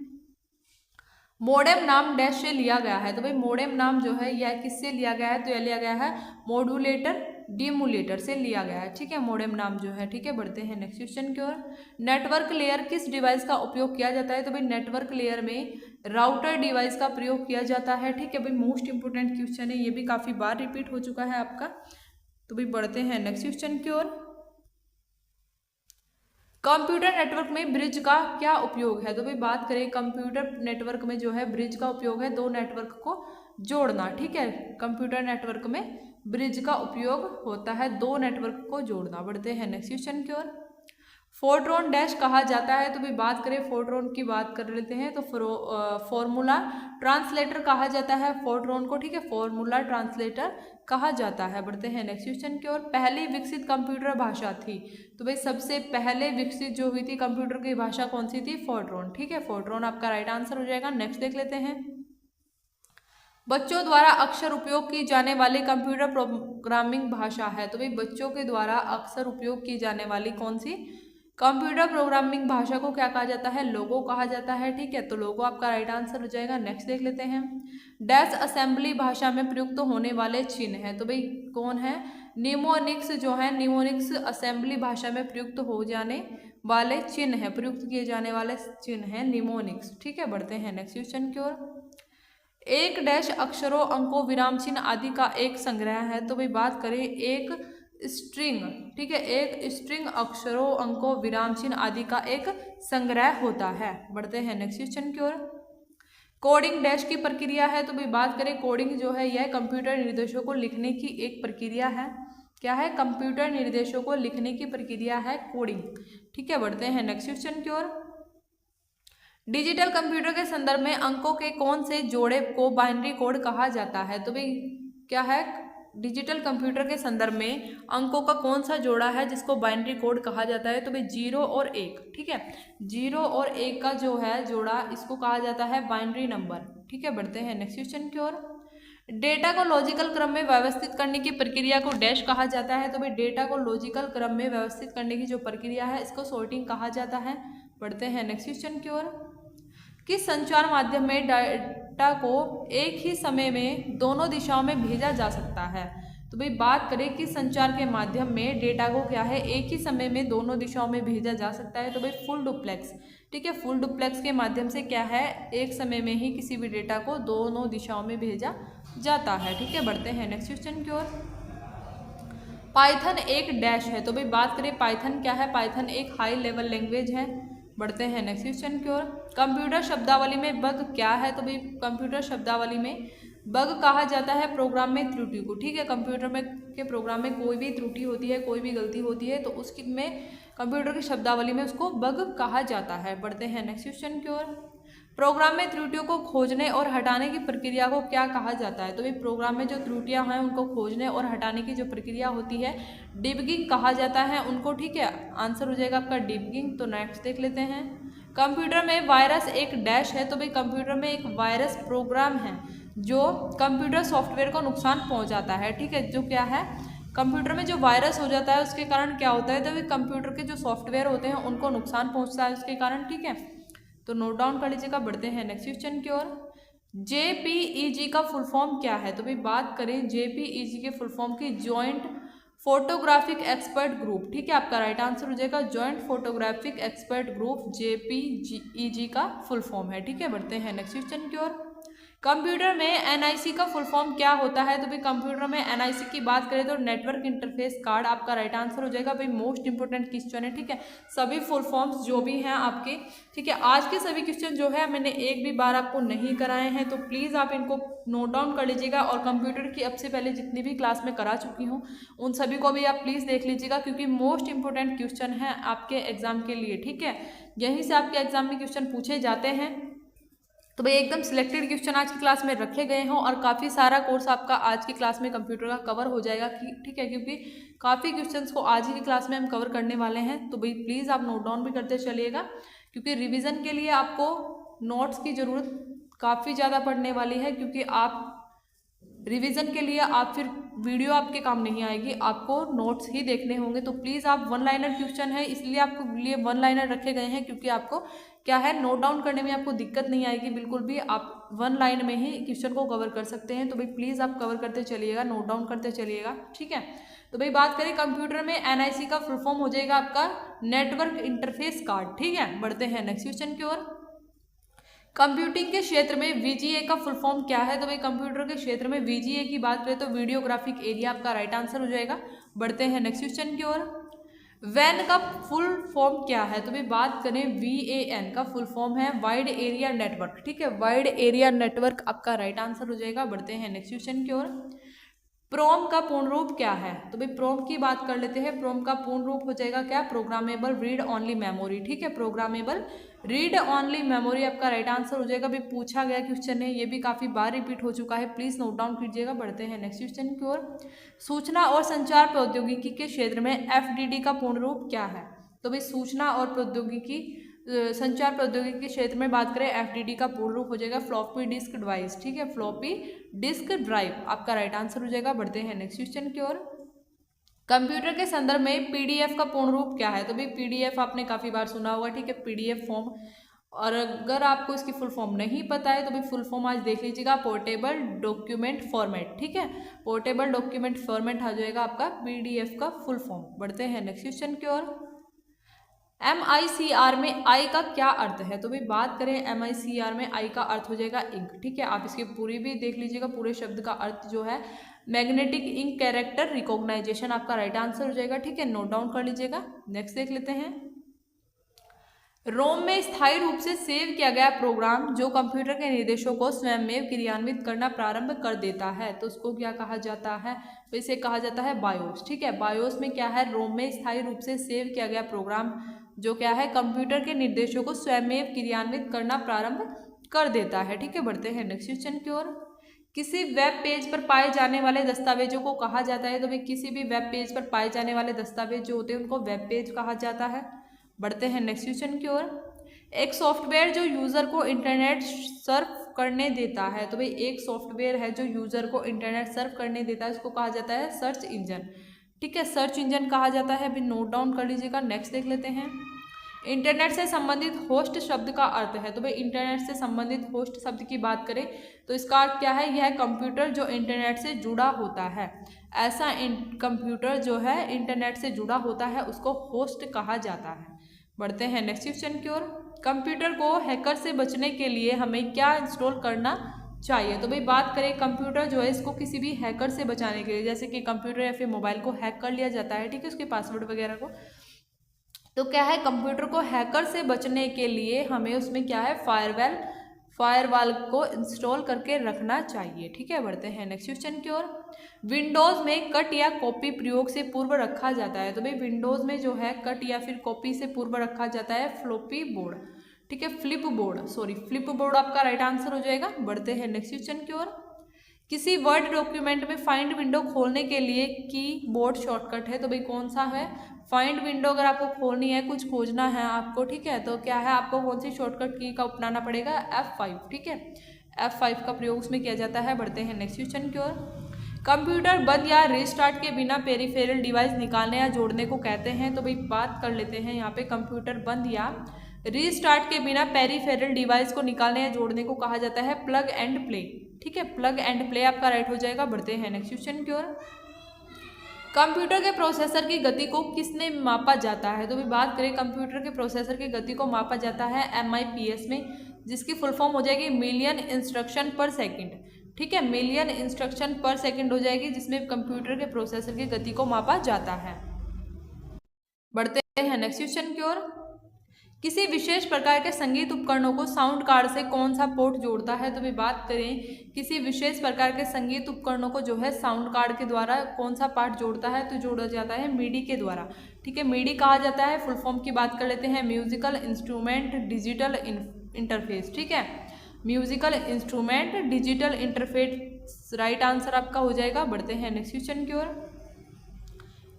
मोडेम नाम डैश से लिया गया है, तो भाई मोडेम नाम जो है यह किससे लिया गया है? तो यह लिया गया है मॉड्यूलेटर डिमोलेटर से लिया गया है। ठीक है, मोडेम नाम जो है। ठीक है, बढ़ते हैं नेक्स्ट क्वेश्चन की ओर। नेटवर्क लेयर किस डिवाइस का उपयोग किया जाता है? तो भाई नेटवर्क लेयर में राउटर डिवाइस का प्रयोग किया जाता है। ठीक है भाई, मोस्ट इंपोर्टेंट क्वेश्चन है, ये भी काफी बार रिपीट हो चुका है आपका। तो भाई बढ़ते हैं नेक्स्ट क्वेश्चन की ओर। कंप्यूटर नेटवर्क में ब्रिज का क्या उपयोग है? तो भाई बात करें कंप्यूटर नेटवर्क में जो है ब्रिज का उपयोग है दो नेटवर्क को जोड़ना। ठीक है, कंप्यूटर नेटवर्क में ब्रिज का उपयोग होता है दो नेटवर्क को जोड़ना। बढ़ते हैं नेक्स्ट क्वेश्चन की ओर। फोर्ट्रॉन डैश कहा जाता है, तो भाई बात करें फोर्ट्रॉन की बात कर लेते हैं तो फॉर्मूला ट्रांसलेटर कहा जाता है फोर्ट्रॉन को। ठीक है, फॉर्मूला ट्रांसलेटर कहा जाता है। बढ़ते हैं नेक्स्ट क्वेश्चन की ओर। पहली विकसित कंप्यूटर भाषा थी, तो भाई सबसे पहले विकसित जो हुई थी कंप्यूटर की भाषा कौन सी थी? फोर्ट्रॉन। ठीक है, फोर्ट्रॉन आपका राइट आंसर हो जाएगा। नेक्स्ट देख लेते हैं। बच्चों द्वारा अक्सर उपयोग की जाने वाली कंप्यूटर प्रोग्रामिंग भाषा है, तो भाई बच्चों के द्वारा अक्सर उपयोग की जाने वाली कौन सी कंप्यूटर प्रोग्रामिंग भाषा को क्या कहा जाता है? लोगो कहा जाता है। ठीक है, तो लोगो आपका राइट आंसर हो जाएगा। नेक्स्ट देख लेते हैं। डैश असेंबली भाषा में प्रयुक्त होने वाले चिन्ह है, तो भाई कौन है? निमोनिक्स जो है, निमोनिक्स असेंबली भाषा में प्रयुक्त हो जाने वाले चिन्ह है, प्रयुक्त किए जाने वाले चिन्ह है निमोनिक्स। ठीक है, बढ़ते हैं नेक्स्ट क्वेश्चन की ओर। एक डैश अक्षरों, अंकों, विराम चिन्ह आदि का एक संग्रह है। तो भाई बात करें एक स्ट्रिंग, ठीक है, एक स्ट्रिंग अक्षरों, अंकों, विराम चिन्ह आदि का एक संग्रह होता है। बढ़ते हैं नेक्स्ट क्वेश्चन की ओर। कोडिंग डैश की प्रक्रिया है। तो भाई बात करें कोडिंग जो है यह कंप्यूटर निर्देशों को लिखने की एक प्रक्रिया है। क्या है? कंप्यूटर निर्देशों को लिखने की प्रक्रिया है कोडिंग। ठीक है, बढ़ते हैं नेक्स्ट क्वेश्चन की ओर। डिजिटल कंप्यूटर के संदर्भ में अंकों के कौन से जोड़े को बाइनरी कोड कहा जाता है? तो भाई क्या है? डिजिटल कंप्यूटर के संदर्भ में अंकों का कौन सा जोड़ा है जिसको बाइनरी कोड कहा जाता है? तो भाई 0 और 1। ठीक है, 0 और 1 का जो है जोड़ा, इसको कहा जाता है बाइनरी नंबर। ठीक है, बढ़ते हैं नेक्स्ट क्वेश्चन की ओर। डेटा को लॉजिकल क्रम में व्यवस्थित करने की प्रक्रिया को डैश कहा जाता है। तो भाई डेटा को लॉजिकल क्रम में व्यवस्थित करने की जो प्रक्रिया है इसको सॉर्टिंग कहा जाता है। बढ़ते हैं नेक्स्ट क्वेश्चन की ओर। किस संचार माध्यम में डाटा को एक ही समय में दोनों दिशाओं में भेजा जा सकता है? तो भाई बात करें किस संचार के माध्यम में डेटा को क्या है एक ही समय में दोनों दिशाओं में भेजा जा सकता है? तो भाई फुल डुप्लेक्स। ठीक है, फुल डुप्लेक्स के माध्यम से क्या है एक समय में ही किसी भी डेटा को दोनों दिशाओं में भेजा जाता है। ठीक है, बढ़ते हैं नेक्स्ट क्वेश्चन की ओर। पाइथन एक डैश है। तो भाई बात करें पाइथन क्या है? पाइथन एक हाई लेवल लैंग्वेज है। बढ़ते हैं नेक्स्ट क्वेश्चन की ओर। कंप्यूटर शब्दावली में बग क्या है? तो भाई कंप्यूटर शब्दावली में बग कहा जाता है प्रोग्राम में त्रुटि को। ठीक है, कंप्यूटर में के प्रोग्राम में कोई भी त्रुटि होती है, कोई भी गलती होती है तो उसकी में कंप्यूटर की शब्दावली में उसको बग कहा जाता है। बढ़ते हैं नेक्स्ट क्वेश्चन की ओर। प्रोग्राम में त्रुटियों को खोजने और हटाने की प्रक्रिया को क्या कहा जाता है? तो भाई प्रोग्राम में जो त्रुटियां हैं उनको खोजने और हटाने की जो प्रक्रिया होती है डिबगिंग कहा जाता है उनको। ठीक है, आंसर हो जाएगा आपका डिबगिंग। तो नेक्स्ट देख लेते हैं। कंप्यूटर में वायरस एक डैश है। तो भाई कंप्यूटर में एक वायरस प्रोग्राम है जो कंप्यूटर सॉफ्टवेयर को नुकसान पहुंचाता है। ठीक है, जो क्या है कंप्यूटर में जो वायरस हो जाता है उसके कारण क्या होता है? तो भाई कंप्यूटर के जो सॉफ्टवेयर होते हैं उनको नुकसान पहुंचता है उसके कारण। ठीक है, तो नोट डाउन कर लीजिएगा। बढ़ते हैं नेक्स्ट क्वेश्चन की ओर। JPEG का फुल फॉर्म क्या है? तो भाई बात करें JPEG के फुल फॉर्म की जॉइंट फोटोग्राफिक एक्सपर्ट ग्रुप। ठीक है, आपका राइट आंसर हो जाएगा joint photographic expert group JPEG का फुल फॉर्म है। ठीक है, बढ़ते हैं नेक्स्ट क्वेश्चन की ओर। कंप्यूटर में NIC का फुल फॉर्म क्या होता है? तो भाई कंप्यूटर में NIC की बात करें तो नेटवर्क इंटरफेस कार्ड। आपका राइट आंसर हो जाएगा। भाई मोस्ट इंपोर्टेंट क्वेश्चन है। ठीक है, सभी फुल फॉर्म्स जो भी हैं आपके, ठीक है, आज के सभी क्वेश्चन जो है मैंने एक भी बार आपको नहीं कराए हैं तो प्लीज़ आप इनको नोट डाउन कर लीजिएगा। और कंप्यूटर की अब से पहले जितनी भी क्लास में करा चुकी हूँ उन सभी को भी आप प्लीज़ देख लीजिएगा क्योंकि मोस्ट इंपोर्टेंट क्वेश्चन है आपके एग्जाम के लिए। ठीक है, यहीं से आपके एग्जाम में क्वेश्चन पूछे जाते हैं। तो भाई एकदम सिलेक्टेड क्वेश्चन आज की क्लास में रखे गए हों और काफ़ी सारा कोर्स आपका आज की क्लास में कंप्यूटर का कवर हो जाएगा। ठीक है, क्योंकि काफ़ी क्वेश्चंस को आज ही की क्लास में हम कवर करने वाले हैं। तो भाई प्लीज़ आप नोट डाउन भी करते चलिएगा क्योंकि रिवीजन के लिए आपको नोट्स की ज़रूरत काफ़ी ज़्यादा पड़ने वाली है क्योंकि आप रिवीजन के लिए आप फिर वीडियो आपके काम नहीं आएगी, आपको नोट्स ही देखने होंगे। तो प्लीज़ आप वन लाइनर क्वेश्चन है इसलिए आपको लिए वन लाइनर रखे गए हैं क्योंकि आपको क्या है नोट डाउन करने में आपको दिक्कत नहीं आएगी बिल्कुल भी, आप वन लाइन में ही क्वेश्चन को कवर कर सकते हैं। तो भाई प्लीज़ आप कवर करते चलिएगा, नोट डाउन करते चलिएगा। ठीक है, तो भाई बात करें कंप्यूटर में NIC का फुल फॉर्म हो जाएगा आपका नेटवर्क इंटरफेस कार्ड। ठीक है, बढ़ते हैं नेक्स्ट क्वेश्चन की ओर। कंप्यूटिंग के क्षेत्र में VGA का फुल फॉर्म क्या है? तो भाई कंप्यूटर के क्षेत्र में VGA की बात करें तो वीडियोग्राफिक एरिया आपका राइट आंसर हो जाएगा। बढ़ते हैं नेक्स्ट क्वेश्चन की ओर। WAN का फुल फॉर्म क्या है? तो भाई बात करें WAN का फुल फॉर्म है वाइड एरिया नेटवर्क। ठीक है, वाइड एरिया नेटवर्क आपका राइट आंसर हो जाएगा। बढ़ते हैं नेक्स्ट क्वेश्चन की ओर। प्रोम का पूर्ण रूप क्या है? तो भाई प्रोम की बात कर लेते हैं। प्रोम का पूर्ण रूप हो जाएगा क्या? Programmable read only memory. ठीक है, प्रोग्रामेबल रीड ऑनली मेमोरी आपका राइट आंसर हो जाएगा। भी पूछा गया क्वेश्चन है, ये भी काफ़ी बार रिपीट हो चुका है, प्लीज़ नोट डाउन कीजिएगा। बढ़ते हैं नेक्स्ट क्वेश्चन की ओर। सूचना और संचार प्रौद्योगिकी के क्षेत्र में FDD का पूर्ण रूप क्या है? तो भाई सूचना और प्रौद्योगिकी संचार प्रौद्योगिकी के क्षेत्र में बात करें FDD का पूर्ण रूप हो जाएगा फ्लॉपी डिस्क डिवाइस। ठीक है, फ्लॉपी डिस्क ड्राइव आपका राइट आंसर हो जाएगा। बढ़ते हैं नेक्स्ट क्वेश्चन की ओर। कंप्यूटर के संदर्भ में PDF का पूर्ण रूप क्या है? तो भाई PDF आपने काफ़ी बार सुना होगा। ठीक है, PDF फॉर्म, और अगर आपको इसकी फुल फॉर्म नहीं पता है तो भाई फुल फॉर्म आज देख लीजिएगा, पोर्टेबल डॉक्यूमेंट फॉर्मेट। ठीक है, पोर्टेबल डॉक्यूमेंट फॉर्मेट आ जाएगा आपका PDF का फुल फॉर्म। बढ़ते हैं नेक्स्ट क्वेश्चन की ओर। MICR में आई का क्या अर्थ है? तो भाई बात करें MICR में आई का अर्थ हो जाएगा इंक। ठीक है, आप इसकी पूरी भी देख लीजिएगा, पूरे शब्द का अर्थ जो है मैग्नेटिक इंक कैरेक्टर रिकॉग्नाइजेशन आपका राइट आंसर हो जाएगा। ठीक है, नोट डाउन कर लीजिएगा। नेक्स्ट देख लेते हैं। रोम में स्थायी रूप से सेव किया गया प्रोग्राम जो कंप्यूटर के निर्देशों को स्वयं क्रियान्वित करना प्रारंभ कर देता है, तो उसको क्या कहा जाता है? तो इसे कहा जाता है बायोस। ठीक है, बायोस में क्या है? रोम में स्थायी रूप से सेव किया गया प्रोग्राम जो क्या है कंप्यूटर के निर्देशों को स्वयं क्रियान्वित करना प्रारंभ कर देता है। ठीक है, बढ़ते हैं नेक्स्ट क्वेश्चन की ओर। किसी वेब पेज पर पाए जाने वाले दस्तावेजों को कहा जाता है? तो भाई किसी भी वेब पेज पर पाए जाने वाले दस्तावेज जो होते हैं उनको वेब पेज कहा जाता है। बढ़ते हैं नेक्स्ट क्वेश्चन की ओर। एक सॉफ्टवेयर जो यूजर को इंटरनेट सर्फ करने देता है, तो भाई एक सॉफ्टवेयर है जो यूजर को इंटरनेट सर्फ करने देता है, उसको कहा जाता है सर्च इंजन। ठीक है, सर्च इंजन कहा जाता है। अभी नोट डाउन कर लीजिएगा। नेक्स्ट देख लेते हैं। इंटरनेट से संबंधित होस्ट शब्द का अर्थ है, तो भाई इंटरनेट से संबंधित होस्ट शब्द की बात करें तो इसका अर्थ क्या है? यह कंप्यूटर जो इंटरनेट से जुड़ा होता है। ऐसा कंप्यूटर जो है इंटरनेट से जुड़ा होता है उसको होस्ट कहा जाता है। बढ़ते हैं नेक्स्ट क्वेश्चन की ओर। कंप्यूटर को हैकर से बचने के लिए हमें क्या इंस्टॉल करना चाहिए? तो भाई बात करें कंप्यूटर जो है इसको किसी भी हैकर से बचाने के लिए, जैसे कि कंप्यूटर या फिर मोबाइल को हैक कर लिया जाता है, ठीक है, उसके पासवर्ड वगैरह को, तो क्या है कंप्यूटर को हैकर से बचने के लिए हमें उसमें क्या है फायरवॉल को इंस्टॉल करके रखना चाहिए। ठीक है, बढ़ते हैं नेक्स्ट क्वेश्चन की ओर। विंडोज में कट या कॉपी प्रयोग से पूर्व रखा जाता है, तो भाई विंडोज में जो है कट या फिर कॉपी से पूर्व रखा जाता है फ्लॉपी बोर्ड। ठीक है, फ्लिप बोर्ड आपका राइट आंसर हो जाएगा। बढ़ते हैं नेक्स्ट क्वेश्चन की ओर। किसी वर्ड डॉक्यूमेंट में फाइंड विंडो खोलने के लिए कीबोर्ड शॉर्टकट है, तो भाई कौन सा है? फाइंड विंडो अगर आपको खोलनी है, कुछ खोजना है आपको, ठीक है, तो क्या है आपको कौन सी शॉर्टकट की का अपनाना पड़ेगा? F5। ठीक है, F5 का प्रयोग उसमें किया जाता है। बढ़ते हैं नेक्स्ट क्वेश्चन की ओर। कंप्यूटर बंद या रिस्टार्ट के बिना पेरिफेरल डिवाइस निकालने या जोड़ने को कहते हैं, तो भाई बात कर लेते हैं यहाँ पे कंप्यूटर बंद या रीस्टार्ट के बिना पेरिफेरल डिवाइस को निकालने या जोड़ने को कहा जाता है प्लग एंड प्ले। ठीक है, प्लग एंड प्ले आपका राइट हो जाएगा। बढ़ते हैं नेक्स्ट क्वेश्चन की ओर। कंप्यूटर के प्रोसेसर की गति को किसने मापा जाता है? तो भी बात करें कंप्यूटर के प्रोसेसर की गति को मापा जाता है MIPS में, जिसकी फुल फॉर्म हो जाएगी मिलियन इंस्ट्रक्शन पर सेकंड। ठीक है, मिलियन इंस्ट्रक्शन पर सेकंड हो जाएगी, जिसमें कंप्यूटर के प्रोसेसर की गति को मापा जाता है। बढ़ते हैं नेक्स्ट क्वेश्चन की ओर। किसी विशेष प्रकार के संगीत उपकरणों को साउंड कार्ड से कौन सा पोर्ट जोड़ता है? तो भी बात करें किसी विशेष प्रकार के संगीत उपकरणों को जो है साउंड कार्ड के द्वारा कौन सा पार्ट जोड़ता है? तो जोड़ा जाता है मीडी के द्वारा। ठीक है, मीडी कहा जाता है। फुल फॉर्म की बात कर लेते हैं म्यूजिकल इंस्ट्रूमेंट डिजिटल इंटरफेस। ठीक है, musical instrument digital interface right answer आपका हो जाएगा। बढ़ते हैं नेक्स्ट क्वेश्चन की ओर।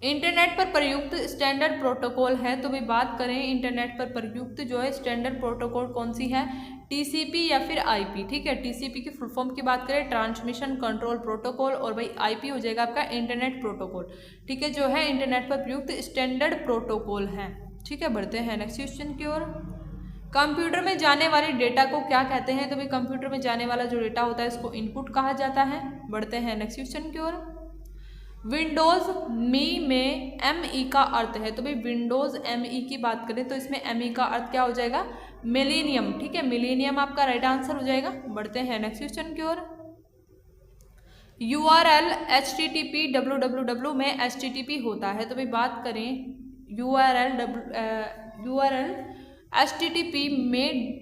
इंटरनेट पर प्रयुक्त स्टैंडर्ड प्रोटोकॉल है, तो भी बात करें इंटरनेट पर प्रयुक्त जो है स्टैंडर्ड प्रोटोकॉल कौन सी है? TCP या फिर IP। ठीक है, TCP की फुल फॉर्म की बात करें ट्रांसमिशन कंट्रोल प्रोटोकॉल, और भाई IP हो जाएगा आपका इंटरनेट प्रोटोकॉल। ठीक है, जो है इंटरनेट पर प्रयुक्त स्टैंडर्ड प्रोटोकॉल है। ठीक है, बढ़ते हैं नेक्स्ट क्वेश्चन की ओर। कंप्यूटर में जाने वाली डेटा को क्या कहते हैं? तो भाई कंप्यूटर में जाने वाला जो डेटा होता है इसको इनपुट कहा जाता है। बढ़ते हैं नेक्स्ट क्वेश्चन की ओर। विंडोज मी में ME का अर्थ है, तो भाई विंडोज ME की बात करें तो इसमें ME का अर्थ क्या हो जाएगा? मिलेनियम। ठीक है, मिलेनियम आपका राइट आंसर हो जाएगा। बढ़ते हैं नेक्स्ट क्वेश्चन की ओर। URL HTTP www में HTTP होता है, तो भाई बात करें URL HTTP में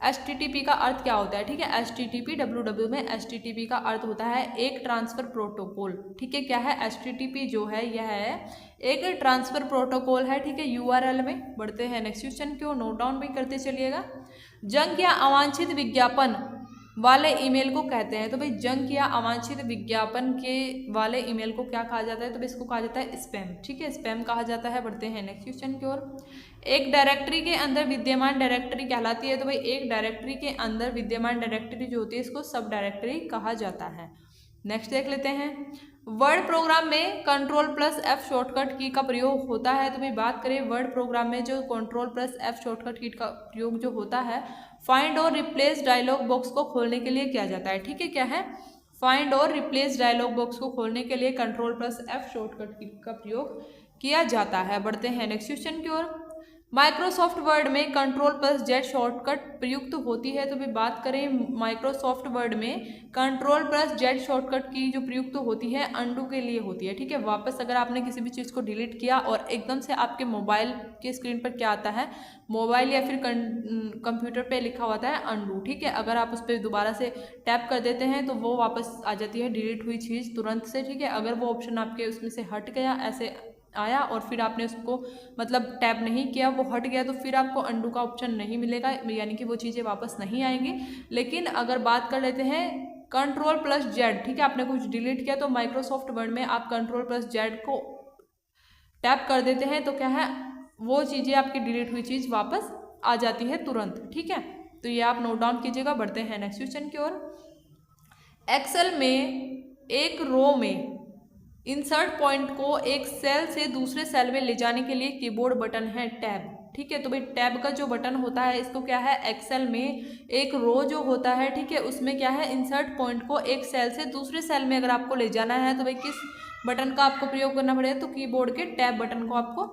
HTTP का अर्थ क्या होता है? ठीक है, HTTP www में HTTP का अर्थ होता है एक ट्रांसफर प्रोटोकॉल। ठीक है, क्या है? HTTP जो है यह है एक ट्रांसफर प्रोटोकॉल है। ठीक है, URL में। बढ़ते हैं नेक्स्ट क्वेश्चन को नोट डाउन भी करते चलिएगा। जंक या अवांछित विज्ञापन वाले ईमेल को कहते हैं, तो भाई जंक या अवांछित विज्ञापन के वाले ईमेल को क्या कहा जाता है? तो भाई इसको कहा जाता है स्पैम। ठीक है, स्पैम कहा जाता है। बढ़ते हैं नेक्स्ट क्वेश्चन की ओर। एक डायरेक्टरी के अंदर विद्यमान डायरेक्टरी कहलाती है, तो भाई एक डायरेक्टरी के अंदर विद्यमान डायरेक्टरी जो होती है इसको सब डायरेक्टरी कहा जाता है। नेक्स्ट देख लेते हैं। वर्ड प्रोग्राम में Ctrl+F शॉर्टकट की का प्रयोग होता है, तो भाई बात करें वर्ड प्रोग्राम में जो Ctrl+F शॉर्टकट की का प्रयोग जो होता है फाइंड और रिप्लेस डायलॉग बॉक्स को खोलने के लिए किया जाता है। ठीक है, क्या है? फाइंड और रिप्लेस डायलॉग बॉक्स को खोलने के लिए Ctrl+F शॉर्टकट की का प्रयोग किया जाता है। बढ़ते हैं नेक्स्ट क्वेश्चन की ओर। माइक्रोसॉफ्ट वर्ड में कंट्रोल प्लस जेड शॉर्टकट प्रयुक्त होती है। तो भी बात करें माइक्रोसॉफ्ट वर्ड में कंट्रोल प्लस जेड शॉर्टकट की जो प्रयुक्त होती है अंडू के लिए होती है। ठीक है, वापस अगर आपने किसी भी चीज़ को डिलीट किया और एकदम से आपके मोबाइल के स्क्रीन पर क्या आता है, मोबाइल या फिर कंप्यूटर पे लिखा होता है अंडू। ठीक है, अगर आप उस पर दोबारा से टैप कर देते हैं तो वो वापस आ जाती है डिलीट हुई चीज़ तुरंत से। ठीक है, अगर वो ऑप्शन आपके उसमें से हट गया, ऐसे आया और फिर आपने उसको मतलब टैप नहीं किया, वो हट गया, तो फिर आपको अंडू का ऑप्शन नहीं मिलेगा, यानी कि वो चीज़ें वापस नहीं आएंगी। लेकिन अगर बात कर लेते हैं कंट्रोल प्लस जेड, ठीक है, आपने कुछ डिलीट किया तो माइक्रोसॉफ्ट वर्ड में आप कंट्रोल प्लस जेड को टैप कर देते हैं तो क्या है, वो चीज़ें आपकी डिलीट हुई चीज़ वापस आ जाती है तुरंत। ठीक है, तो ये आप नोट डाउन कीजिएगा। बढ़ते हैं नेक्स्ट क्वेश्चन की ओर। एक्सेल में एक रो में इंसर्ट पॉइंट को एक सेल से दूसरे सेल में ले जाने के लिए कीबोर्ड बटन है टैब। ठीक है, तो भाई टैब का जो बटन होता है इसको क्या है, एक्सेल में एक रो जो होता है, ठीक है, उसमें क्या है, इंसर्ट पॉइंट को एक सेल से दूसरे सेल में अगर आपको ले जाना है तो भाई किस बटन का आपको प्रयोग करना पड़ेगा, तो कीबोर्ड के टैब बटन को आपको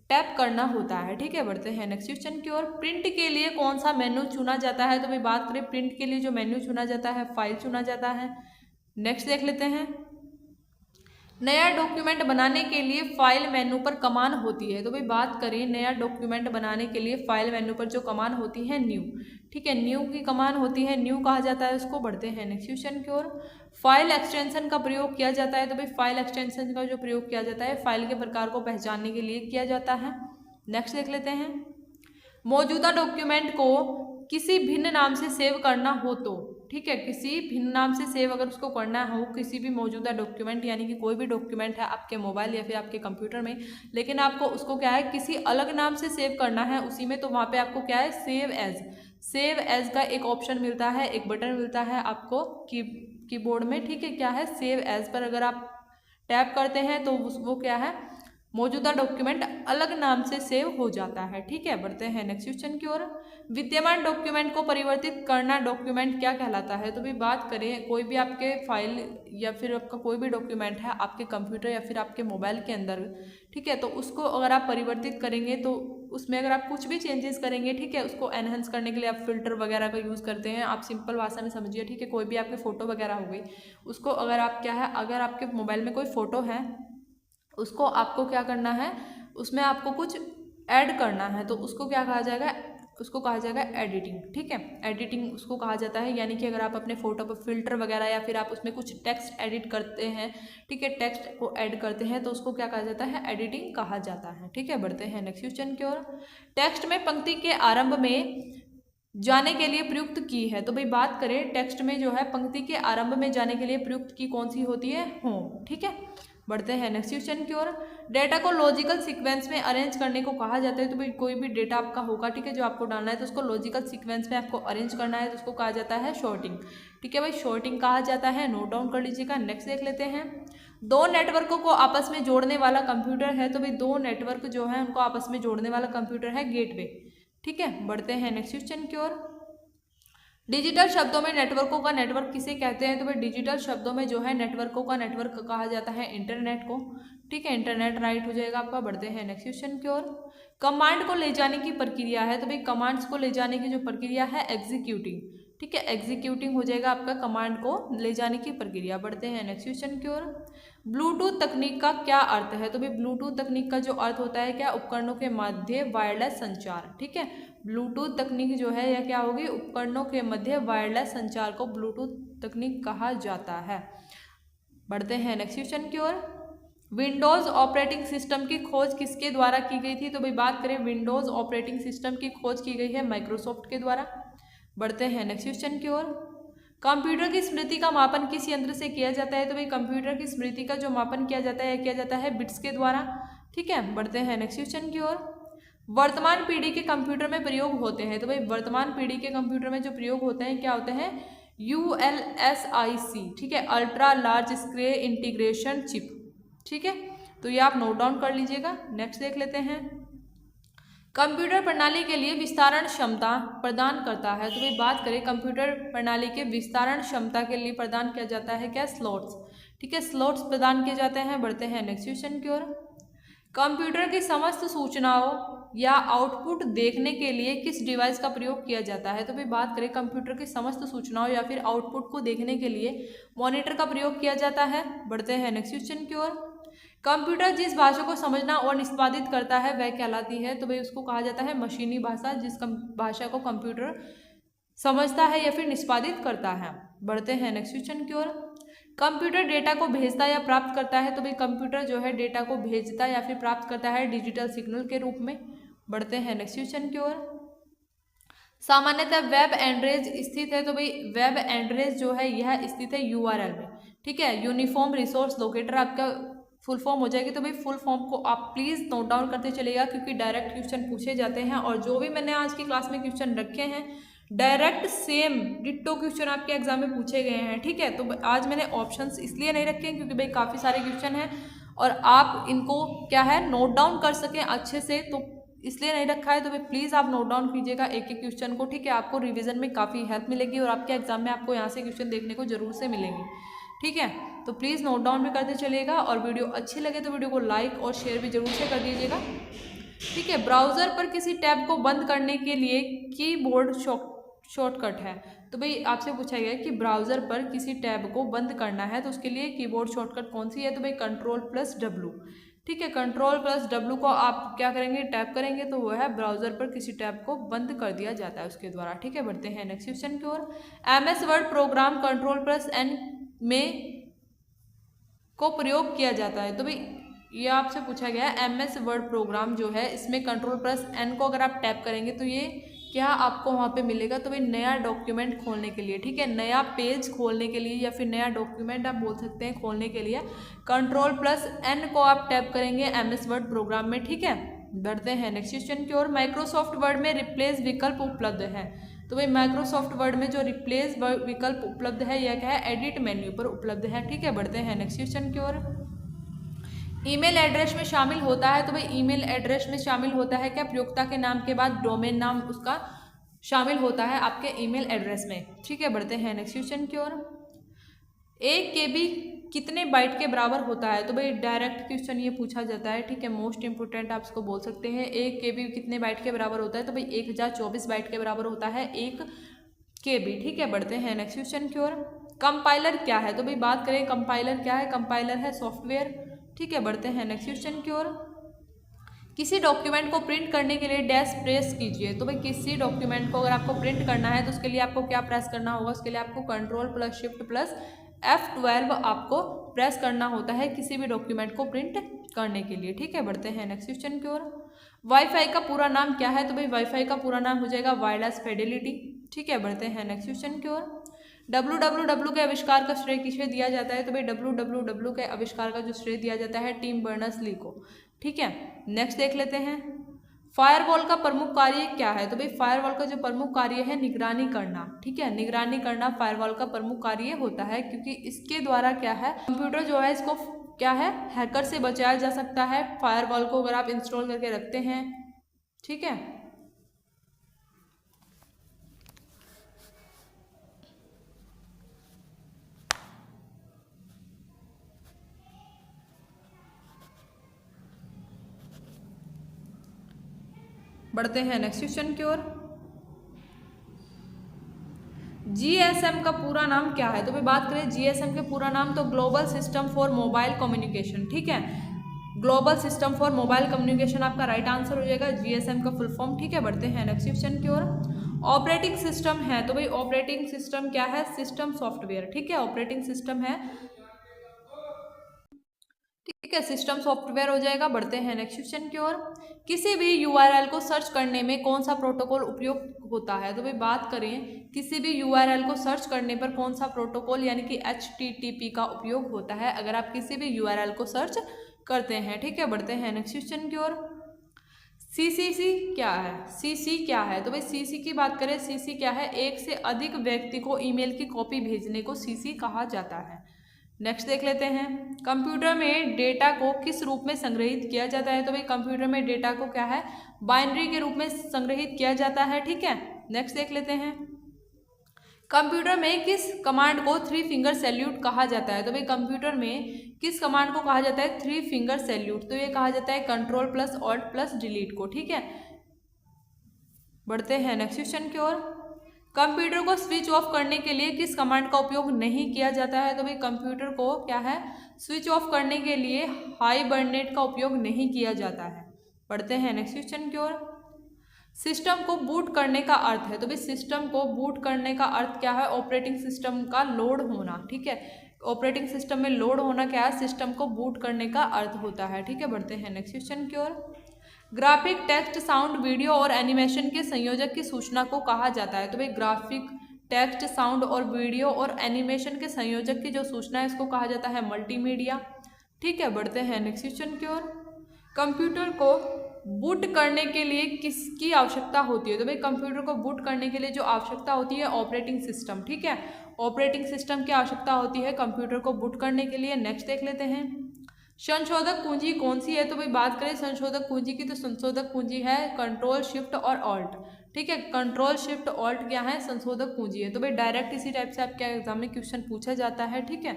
टैप करना होता है। ठीक है, बढ़ते हैं नेक्स्ट क्वेश्चन की ओर। प्रिंट के लिए कौन सा मेन्यू चुना जाता है, तो भाई बात करें प्रिंट के लिए जो मेन्यू चुना जाता है, फाइल चुना जाता है। नेक्स्ट देख लेते हैं। नया डॉक्यूमेंट बनाने के लिए फाइल मेन्यू पर कमांड होती है। तो भाई बात करें नया डॉक्यूमेंट बनाने के लिए फाइल मेन्यू पर जो कमांड होती है न्यू। ठीक है, न्यू की कमांड होती है, न्यू कहा जाता है उसको। बढ़ते हैं नेक्स्ट क्वेश्चन की ओर। फाइल एक्सटेंशन का प्रयोग किया जाता है। तो भाई फाइल एक्सटेंशन का जो प्रयोग किया जाता है फाइल के प्रकार को पहचानने के लिए किया जाता है। नेक्स्ट देख लेते हैं। मौजूदा डॉक्यूमेंट को किसी भिन्न नाम से सेव करना हो तो, ठीक है, किसी भिन्न नाम से सेव अगर उसको करना हो किसी भी मौजूदा डॉक्यूमेंट, यानी कि कोई भी डॉक्यूमेंट है आपके मोबाइल या फिर आपके कंप्यूटर में, लेकिन आपको उसको क्या है किसी अलग नाम से सेव करना है उसी में, तो वहाँ पे आपको क्या है सेव एज का एक ऑप्शन मिलता है, एक बटन मिलता है आपको कीबोर्ड में। ठीक है, क्या है, सेव एज पर अगर आप टैप करते हैं तो वो क्या है, मौजूदा डॉक्यूमेंट अलग नाम से सेव हो जाता है। ठीक है, बढ़ते हैं नेक्स्ट क्वेश्चन की ओर। विद्यमान डॉक्यूमेंट को परिवर्तित करना डॉक्यूमेंट क्या कहलाता है। तो भी बात करें कोई भी आपके फाइल या फिर आपका कोई भी डॉक्यूमेंट है आपके कंप्यूटर या फिर आपके मोबाइल के अंदर, ठीक है, तो उसको अगर आप परिवर्तित करेंगे तो उसमें अगर आप कुछ भी चेंजेस करेंगे, ठीक है, उसको एनहेंस करने के लिए आप फिल्टर वगैरह का यूज़ करते हैं। आप सिंपल भाषा में समझिए, ठीक है, कोई भी आपकी फ़ोटो वगैरह हो गई, उसको अगर आप क्या है, अगर आपके मोबाइल में कोई फ़ोटो है उसको आपको क्या करना है, उसमें आपको कुछ ऐड करना है, तो उसको क्या कहा जाएगा, उसको कहा जाएगा एडिटिंग। ठीक है, एडिटिंग उसको कहा जाता है, यानी कि अगर आप अपने फ़ोटो पर फिल्टर वगैरह या फिर आप उसमें कुछ टेक्स्ट एडिट करते हैं, ठीक है, टेक्स्ट को ऐड करते हैं तो उसको क्या कहा जाता है, एडिटिंग कहा जाता है। ठीक है, बढ़ते हैं नेक्स्ट क्वेश्चन की ओर। टेक्स्ट में पंक्ति के आरंभ में जाने के लिए प्रयुक्त की है। तो भाई बात करें टेक्स्ट में जो है पंक्ति के आरंभ में जाने के लिए प्रयुक्त की कौन सी होती है, होम। ठीक है, बढ़ते हैं नेक्स्ट क्वेश्चन की ओर। डेटा को लॉजिकल सीक्वेंस में अरेंज करने को कहा जाता है। तो भाई कोई भी डेटा आपका होगा, ठीक है, जो आपको डालना है तो उसको लॉजिकल सीक्वेंस में आपको अरेंज करना है तो उसको कहा जाता है शॉर्टिंग। ठीक है भाई, शॉर्टिंग कहा जाता है, नोट डाउन कर लीजिएगा। नेक्स्ट देख लेते हैं। दो नेटवर्कों को आपस में जोड़ने वाला कंप्यूटर है। तो भाई दो नेटवर्क जो है उनको आपस में जोड़ने वाला कंप्यूटर है गेटवे। ठीक है, बढ़ते हैं नेक्स्ट क्वेश्चन की ओर। डिजिटल शब्दों में नेटवर्कों का नेटवर्क किसे कहते हैं। तो भाई डिजिटल शब्दों में जो है नेटवर्कों का नेटवर्क कहा जाता है इंटरनेट को। ठीक है, इंटरनेट राइट हो जाएगा आपका। बढ़ते हैं नेक्स्ट क्वेश्चन की ओर। कमांड को ले जाने की प्रक्रिया है। तो भाई कमांड्स को ले जाने की जो प्रक्रिया है एग्जीक्यूटिंग। ठीक है, एग्जीक्यूटिंग हो जाएगा आपका कमांड को ले जाने की प्रक्रिया। बढ़ते हैं नेक्स्ट क्वेश्चन की ओर। ब्लूटूथ तकनीक का क्या अर्थ है। तो भाई ब्लूटूथ तकनीक का जो अर्थ होता है क्या, उपकरणों के मध्य वायरलेस संचार। ठीक है, ब्लूटूथ तकनीक जो है यह क्या होगी, उपकरणों के मध्य वायरलेस संचार को ब्लूटूथ तकनीक कहा जाता है। बढ़ते हैं नेक्स्ट क्वेश्चन की ओर। विंडोज़ ऑपरेटिंग सिस्टम की खोज किसके द्वारा की गई थी। तो भाई बात करें विंडोज़ ऑपरेटिंग सिस्टम की खोज की गई है माइक्रोसॉफ्ट के द्वारा। बढ़ते हैं नेक्स्ट क्वेश्चन की ओर। कंप्यूटर की स्मृति का मापन किस यंत्र से किया जाता है। तो भाई कंप्यूटर की स्मृति का जो मापन किया जाता है किया जाता है बिट्स के द्वारा। ठीक है, बढ़ते हैं नेक्स्ट क्वेश्चन की ओर। वर्तमान पीढ़ी के कंप्यूटर में प्रयोग होते हैं। तो भाई वर्तमान पीढ़ी के कंप्यूटर में जो प्रयोग होते हैं क्या होते हैं, ULSIC। ठीक है, ultra large scale integration chip. ठीक है, तो ये आप नोट डाउन कर लीजिएगा। नेक्स्ट देख लेते हैं। कंप्यूटर प्रणाली के लिए विस्तारण क्षमता प्रदान करता है। तो भाई बात करें कंप्यूटर प्रणाली के विस्तारण क्षमता के लिए प्रदान किया जाता है क्या, स्लॉट्स। ठीक है, स्लॉट्स प्रदान किए जाते हैं। बढ़ते हैं नेक्स्ट क्वेश्चन की ओर। कंप्यूटर की समस्त सूचनाओं या आउटपुट देखने के लिए किस डिवाइस का प्रयोग किया जाता है? तो भाई बात करें कंप्यूटर की समस्त सूचनाओं या फिर आउटपुट को देखने के लिए मॉनिटर का प्रयोग किया जाता है। बढ़ते हैं नेक्स्ट क्वेश्चन की ओर। कंप्यूटर जिस भाषा को समझना और निष्पादित करता है वह कहलाती है? तो भाई उसको कहा जाता है मशीनी भाषा, जिस भाषा को कंप्यूटर समझता है या फिर निष्पादित करता है। बढ़ते हैं नेक्स्ट क्वेश्चन की ओर। कंप्यूटर डेटा को भेजता या प्राप्त करता है? तो भाई कंप्यूटर जो है डेटा को भेजता या फिर प्राप्त करता है डिजिटल सिग्नल के रूप में। बढ़ते हैं नेक्स्ट क्वेश्चन की ओर। सामान्यतः वेब एड्रेस स्थित है? तो भाई वेब एड्रेस जो है यह स्थित है यूआरएल में, ठीक है। यूनिफॉर्म रिसोर्स लोकेटर आपका फुल फॉर्म हो जाएगी। तो भाई फुल फॉर्म को आप प्लीज़ नोट डाउन करते चलिएगा, क्योंकि डायरेक्ट क्वेश्चन पूछे जाते हैं और जो भी मैंने आज की क्लास में क्वेश्चन रखे हैं डायरेक्ट सेम डिट्टो क्वेश्चन आपके एग्जाम में पूछे गए हैं, ठीक है। तो आज मैंने ऑप्शंस इसलिए नहीं रखे क्योंकि भाई काफ़ी सारे क्वेश्चन हैं और आप इनको क्या है नोट डाउन कर सकें अच्छे से, तो इसलिए नहीं रखा है। तो भाई प्लीज़ आप नोट डाउन कीजिएगा एक एक क्वेश्चन को, ठीक है। आपको रिवीजन में काफ़ी हेल्प मिलेगी और आपके एग्जाम में आपको यहाँ से क्वेश्चन देखने को जरूर से मिलेंगे, ठीक है। तो प्लीज़ नोट डाउन भी करते चलिएगा और वीडियो अच्छी लगे तो वीडियो को लाइक और शेयर भी जरूर से कर दीजिएगा, ठीक है। ब्राउज़र पर किसी टैब को बंद करने के लिए कीबोर्ड शॉर्टकट है? तो भाई आपसे पूछा गया है कि ब्राउज़र पर किसी टैब को बंद करना है तो उसके लिए कीबोर्ड शॉर्टकट कौन सी है? तो भाई Ctrl+W, ठीक है। Ctrl+W को आप क्या करेंगे टैप करेंगे तो वो है ब्राउज़र पर किसी टैब को बंद कर दिया जाता है उसके द्वारा, ठीक है। बढ़ते हैं नेक्स्ट क्वेश्चन की ओर। MS वर्ड प्रोग्राम Ctrl+N में को प्रयोग किया जाता है? तो भाई ये आपसे पूछा गया है MS वर्ड प्रोग्राम जो है इसमें Ctrl+N को अगर आप टैप करेंगे तो ये क्या आपको वहाँ पे मिलेगा? तो भाई नया डॉक्यूमेंट खोलने के लिए, ठीक है, नया पेज खोलने के लिए या फिर नया डॉक्यूमेंट आप बोल सकते हैं खोलने के लिए Ctrl+N को आप टैप करेंगे MS वर्ड प्रोग्राम में, ठीक है। बढ़ते हैं नेक्स्ट क्वेश्चन की ओर। माइक्रोसॉफ्ट वर्ड में रिप्लेस विकल्प उपलब्ध है? तो भाई माइक्रोसॉफ्ट वर्ड में जो रिप्लेस विकल्प उपलब्ध है यह क्या है? एडिट मेन्यू पर उपलब्ध है, ठीक है। बढ़ते हैं नेक्स्ट क्वेश्चन की ओर। ईमेल एड्रेस में शामिल होता है? तो भाई ईमेल एड्रेस में शामिल होता है क्या? प्रयोक्ता के नाम के बाद डोमेन नाम उसका शामिल होता है आपके ईमेल एड्रेस में, ठीक है। बढ़ते हैं नेक्स्ट क्वेश्चन की ओर। 1 KB कितने बाइट के बराबर होता है? तो भाई डायरेक्ट क्वेश्चन ये पूछा जाता है, ठीक है, मोस्ट इंपोर्टेंट आप इसको बोल सकते हैं। 1 KB कितने बाइट के बराबर होता है? तो भाई 1024 बाइट के बराबर होता है 1 KB, ठीक है। बढ़ते हैं नेक्स्ट क्वेश्चन की ओर। कंपाइलर क्या है? तो भाई बात करें कंपाइलर क्या है? कंपाइलर है सॉफ्टवेयर, ठीक है। बढ़ते हैं नेक्स्ट क्वेश्चन की ओर। किसी डॉक्यूमेंट को प्रिंट करने के लिए डैश प्रेस कीजिए? तो भाई किसी डॉक्यूमेंट को अगर आपको प्रिंट करना है तो उसके लिए आपको क्या प्रेस करना होगा? उसके लिए आपको Ctrl+Shift+F12 आपको प्रेस करना होता है किसी भी डॉक्यूमेंट को प्रिंट करने के लिए, ठीक है। बढ़ते हैं नेक्स्ट क्वेश्चन की ओर। वाईफाई का पूरा नाम क्या है? तो भाई वाईफाई का पूरा नाम हो जाएगा वायरलेस फिडेलिटी, ठीक है। बढ़ते हैं नेक्स्ट क्वेश्चन की ओर। www के आविष्कार का श्रेय किसे दिया जाता है? तो भाई www के आविष्कार का जो श्रेय दिया जाता है टिम बर्नर्स-ली को, ठीक है। नेक्स्ट देख लेते हैं। फायरवॉल का प्रमुख कार्य क्या है? तो भाई फायरवॉल का जो प्रमुख कार्य है निगरानी करना, ठीक है। निगरानी करना फायरवॉल का प्रमुख कार्य होता है, क्योंकि इसके द्वारा क्या है कंप्यूटर जो है इसको क्या है हैकर से बचाया जा सकता है फायरवॉल को अगर आप इंस्टॉल करके रखते हैं, ठीक है। बढ़ते हैं नेक्स्ट क्वेश्चन की ओर। GSM का पूरा नाम क्या है? तो भाई बात करें GSM के पूरा नाम तो global system for mobile communication, ठीक है। Global system for mobile communication आपका राइट आंसर हो जाएगा GSM का फुल फॉर्म, ठीक है। बढ़ते हैं नेक्स्ट क्वेश्चन की ओर। ऑपरेटिंग सिस्टम है? तो भाई ऑपरेटिंग सिस्टम क्या है? सिस्टम सॉफ्टवेयर, ठीक है। ऑपरेटिंग सिस्टम है, ठीक है, सिस्टम सॉफ्टवेयर हो जाएगा। बढ़ते हैं नेक्स्ट क्वेश्चन की ओर। किसी भी URL को सर्च करने में कौन सा प्रोटोकॉल उपयोग होता है? तो भाई बात करें किसी भी URL को सर्च करने पर कौन सा प्रोटोकॉल यानी कि HTTP का उपयोग होता है अगर आप किसी भी URL को सर्च करते हैं, ठीक है। बढ़ते हैं नेक्स्ट क्वेश्चन की ओर। CC क्या है? CC क्या है? तो भाई CC की बात करें CC क्या है? एक से अधिक व्यक्ति को ईमेल की कॉपी भेजने को CC कहा जाता है। नेक्स्ट देख लेते हैं। कंप्यूटर में डेटा को किस रूप में संग्रहित किया जाता है? तो भाई कंप्यूटर में डेटा को क्या है बाइनरी के रूप में संग्रहित किया जाता है, ठीक है। नेक्स्ट देख लेते हैं। कंप्यूटर में किस कमांड को 3 फिंगर सैल्यूट कहा जाता है? तो भाई कंप्यूटर में किस कमांड को कहा जाता है 3 फिंगर सैल्यूट? तो ये कहा जाता है control plus alt plus delete को। ठीक है, बढ़ते हैं नेक्स्ट क्वेश्चन की ओर। कंप्यूटर को स्विच ऑफ करने के लिए किस कमांड का उपयोग नहीं किया जाता है? तो भाई कंप्यूटर को क्या है, स्विच ऑफ करने के लिए हाई बर्नरेट का उपयोग नहीं किया जाता है। बढ़ते हैं नेक्स्ट क्वेश्चन की ओर। सिस्टम को बूट करने का अर्थ है? तो भाई सिस्टम को बूट करने का अर्थ क्या है? ऑपरेटिंग सिस्टम का लोड होना। ठीक है, ऑपरेटिंग सिस्टम में लोड होना क्या है? सिस्टम को बूट करने का अर्थ होता है। ठीक है, बढ़ते हैं नेक्स्ट क्वेश्चन की ओर। ग्राफिक, टेक्स्ट, साउंड, वीडियो और एनिमेशन के संयोजक की सूचना को कहा जाता है? तो भाई ग्राफिक, टेक्स्ट, साउंड और वीडियो और एनिमेशन के संयोजक की जो सूचना है इसको कहा जाता है मल्टीमीडिया। ठीक है, बढ़ते हैं नेक्स्ट क्वेश्चन की ओर। कंप्यूटर को बूट करने के लिए किसकी आवश्यकता होती है? तो भाई कंप्यूटर को बूट करने के लिए जो आवश्यकता होती है ऑपरेटिंग सिस्टम। ठीक है, ऑपरेटिंग सिस्टम की आवश्यकता होती है कंप्यूटर को बूट करने के लिए। नेक्स्ट देख लेते हैं, संशोधक कुंजी कौन सी है? तो भाई बात करें संशोधक कुंजी की तो संशोधक कुंजी है कंट्रोल शिफ्ट और ऑल्ट। ठीक है, कंट्रोल शिफ्ट ऑल्ट क्या है? संशोधक कुंजी है। तो भाई डायरेक्ट इसी टाइप से आपके एग्जाम में क्वेश्चन पूछा जाता है। ठीक है,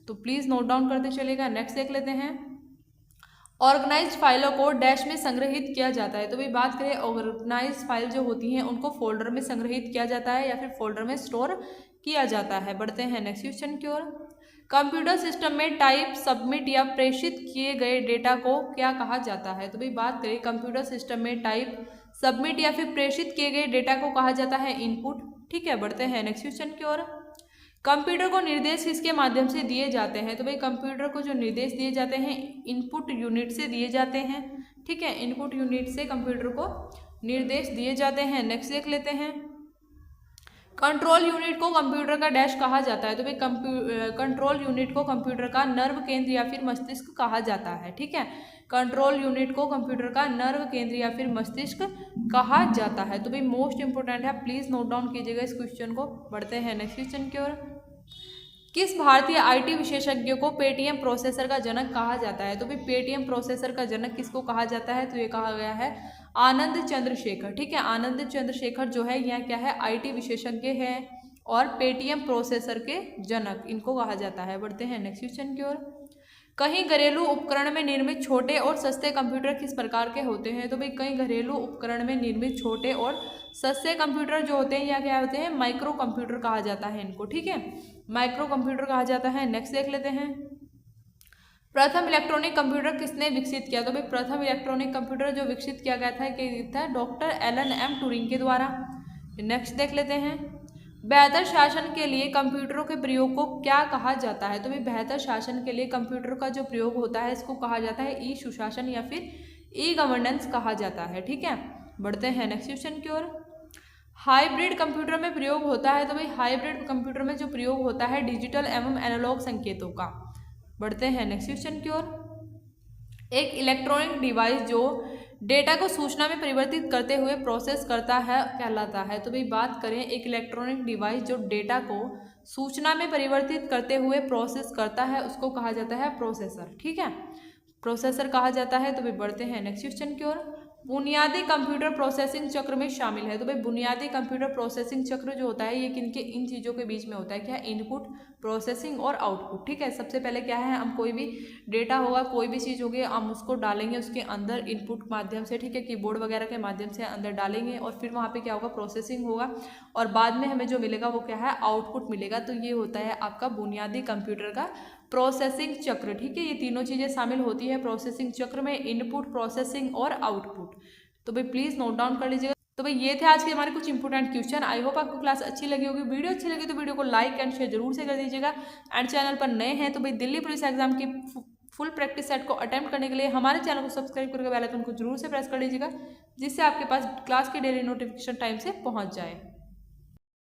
तो प्लीज नोट डाउन करते चलेगा। नेक्स्ट देख लेते हैं, ऑर्गेनाइज्ड फाइलों को डैश में संग्रहित किया जाता है? तो भाई बात करें ऑर्गेनाइज्ड फाइल जो होती हैं उनको फोल्डर में संग्रहित किया जाता है या फिर फोल्डर में स्टोर किया जाता है। बढ़ते हैं नेक्स्ट क्वेश्चन की ओर। कंप्यूटर सिस्टम में टाइप, सबमिट या प्रेषित किए गए डेटा को क्या कहा जाता है? तो भाई बात करें कंप्यूटर सिस्टम में टाइप, सबमिट या फिर प्रेषित किए गए डेटा को कहा जाता है इनपुट। ठीक है, बढ़ते हैं नेक्स्ट क्वेश्चन की ओर। कंप्यूटर को निर्देश किसके माध्यम से दिए जाते हैं? तो भाई कंप्यूटर को जो निर्देश दिए जाते हैं इनपुट यूनिट से दिए जाते हैं। ठीक है, इनपुट यूनिट से कंप्यूटर को निर्देश दिए जाते हैं। नेक्स्ट देख लेते हैं, कंट्रोल यूनिट को कंप्यूटर का डैश कहा जाता है? तो भाई कंट्रोल यूनिट को कंप्यूटर का नर्व केंद्र या फिर मस्तिष्क कहा जाता है। ठीक है, कंट्रोल यूनिट को कंप्यूटर का नर्व केंद्र या फिर मस्तिष्क कहा जाता है। तो भाई मोस्ट इंपोर्टेंट है, प्लीज नोट डाउन कीजिएगा इस क्वेश्चन को। बढ़ते हैं नेक्स्ट क्वेश्चन की ओर। किस भारतीय आईटी विशेषज्ञ को पेटीएम प्रोसेसर का जनक कहा जाता है? तो भाई पेटीएम प्रोसेसर का जनक किसको कहा जाता है? तो ये कहा गया है आनंद चंद्रशेखर। ठीक है, आनंद चंद्रशेखर जो है यह क्या है? आईटी विशेषज्ञ है और पेटीएम प्रोसेसर के जनक इनको कहा जाता है। बढ़ते हैं नेक्स्ट क्वेश्चन की ओर। कई घरेलू उपकरण में निर्मित छोटे और सस्ते कंप्यूटर किस प्रकार के होते हैं? तो भाई कई घरेलू उपकरण में निर्मित छोटे और सस्ते कंप्यूटर जो होते हैं या क्या होते हैं? माइक्रो कंप्यूटर कहा जाता है इनको। ठीक है, माइक्रो कंप्यूटर कहा जाता है। नेक्स्ट देख लेते हैं, प्रथम इलेक्ट्रॉनिक कंप्यूटर किसने विकसित किया? तो भाई प्रथम इलेक्ट्रॉनिक कंप्यूटर जो विकसित किया गया था डॉक्टर एलन एम ट्यूरिंग के द्वारा। नेक्स्ट देख लेते हैं, बेहतर शासन के लिए कंप्यूटरों के प्रयोग को क्या कहा जाता है? तो भाई बेहतर शासन के लिए कंप्यूटर का जो प्रयोग होता है इसको कहा जाता है ई सुशासन या फिर ई गवर्नेंस कहा जाता है। ठीक है, बढ़ते हैं नेक्स्ट क्वेश्चन की ओर। हाइब्रिड कंप्यूटर में प्रयोग होता है? तो भाई हाइब्रिड कंप्यूटर में जो प्रयोग होता है डिजिटल एवं एनालॉग संकेतों का। बढ़ते हैं नेक्स्ट क्वेश्चन की ओर। एक इलेक्ट्रॉनिक डिवाइस जो डेटा को सूचना में परिवर्तित करते हुए प्रोसेस करता है कहलाता है? तो भाई बात करें एक इलेक्ट्रॉनिक डिवाइस जो डेटा को सूचना में परिवर्तित करते हुए प्रोसेस करता है उसको कहा जाता है प्रोसेसर। ठीक है, प्रोसेसर कहा जाता है। तो भाई बढ़ते हैं नेक्स्ट क्वेश्चन की ओर। बुनियादी कंप्यूटर प्रोसेसिंग चक्र में शामिल है? तो भाई बुनियादी कंप्यूटर प्रोसेसिंग चक्र जो होता है ये किनके इन चीज़ों के बीच में होता है? क्या? इनपुट, प्रोसेसिंग और आउटपुट। ठीक है, सबसे पहले क्या है, हम कोई भी डेटा होगा, कोई भी चीज़ होगी, हम उसको डालेंगे उसके अंदर इनपुट माध्यम से। ठीक है, कीबोर्ड वगैरह के माध्यम से अंदर डालेंगे और फिर वहाँ पे क्या होगा? प्रोसेसिंग होगा और बाद में हमें जो मिलेगा वो क्या है? आउटपुट मिलेगा। तो ये होता है आपका बुनियादी कंप्यूटर का प्रोसेसिंग चक्र। ठीक है, ये तीनों चीज़ें शामिल होती है प्रोसेसिंग चक्र में, इनपुट, प्रोसेसिंग और आउटपुट। तो भाई प्लीज़ नोट डाउन कर लीजिएगा। तो भाई ये थे आज के हमारे कुछ इंपॉर्टेंट क्वेश्चन। आई होप आपको क्लास अच्छी लगी होगी। वीडियो अच्छी लगी तो वीडियो को लाइक एंड शेयर जरूर से कर दीजिएगा। एंड चैनल पर नए हैं तो भाई दिल्ली पुलिस एग्जाम की फुल प्रैक्टिस सेट को अटेम्प्ट करने के लिए हमारे चैनल को सब्सक्राइब करके बेल आइकन को जरूर से प्रेस कर लीजिएगा, जिससे आपके पास क्लास की डेली नोटिफिकेशन टाइम से पहुँच जाए।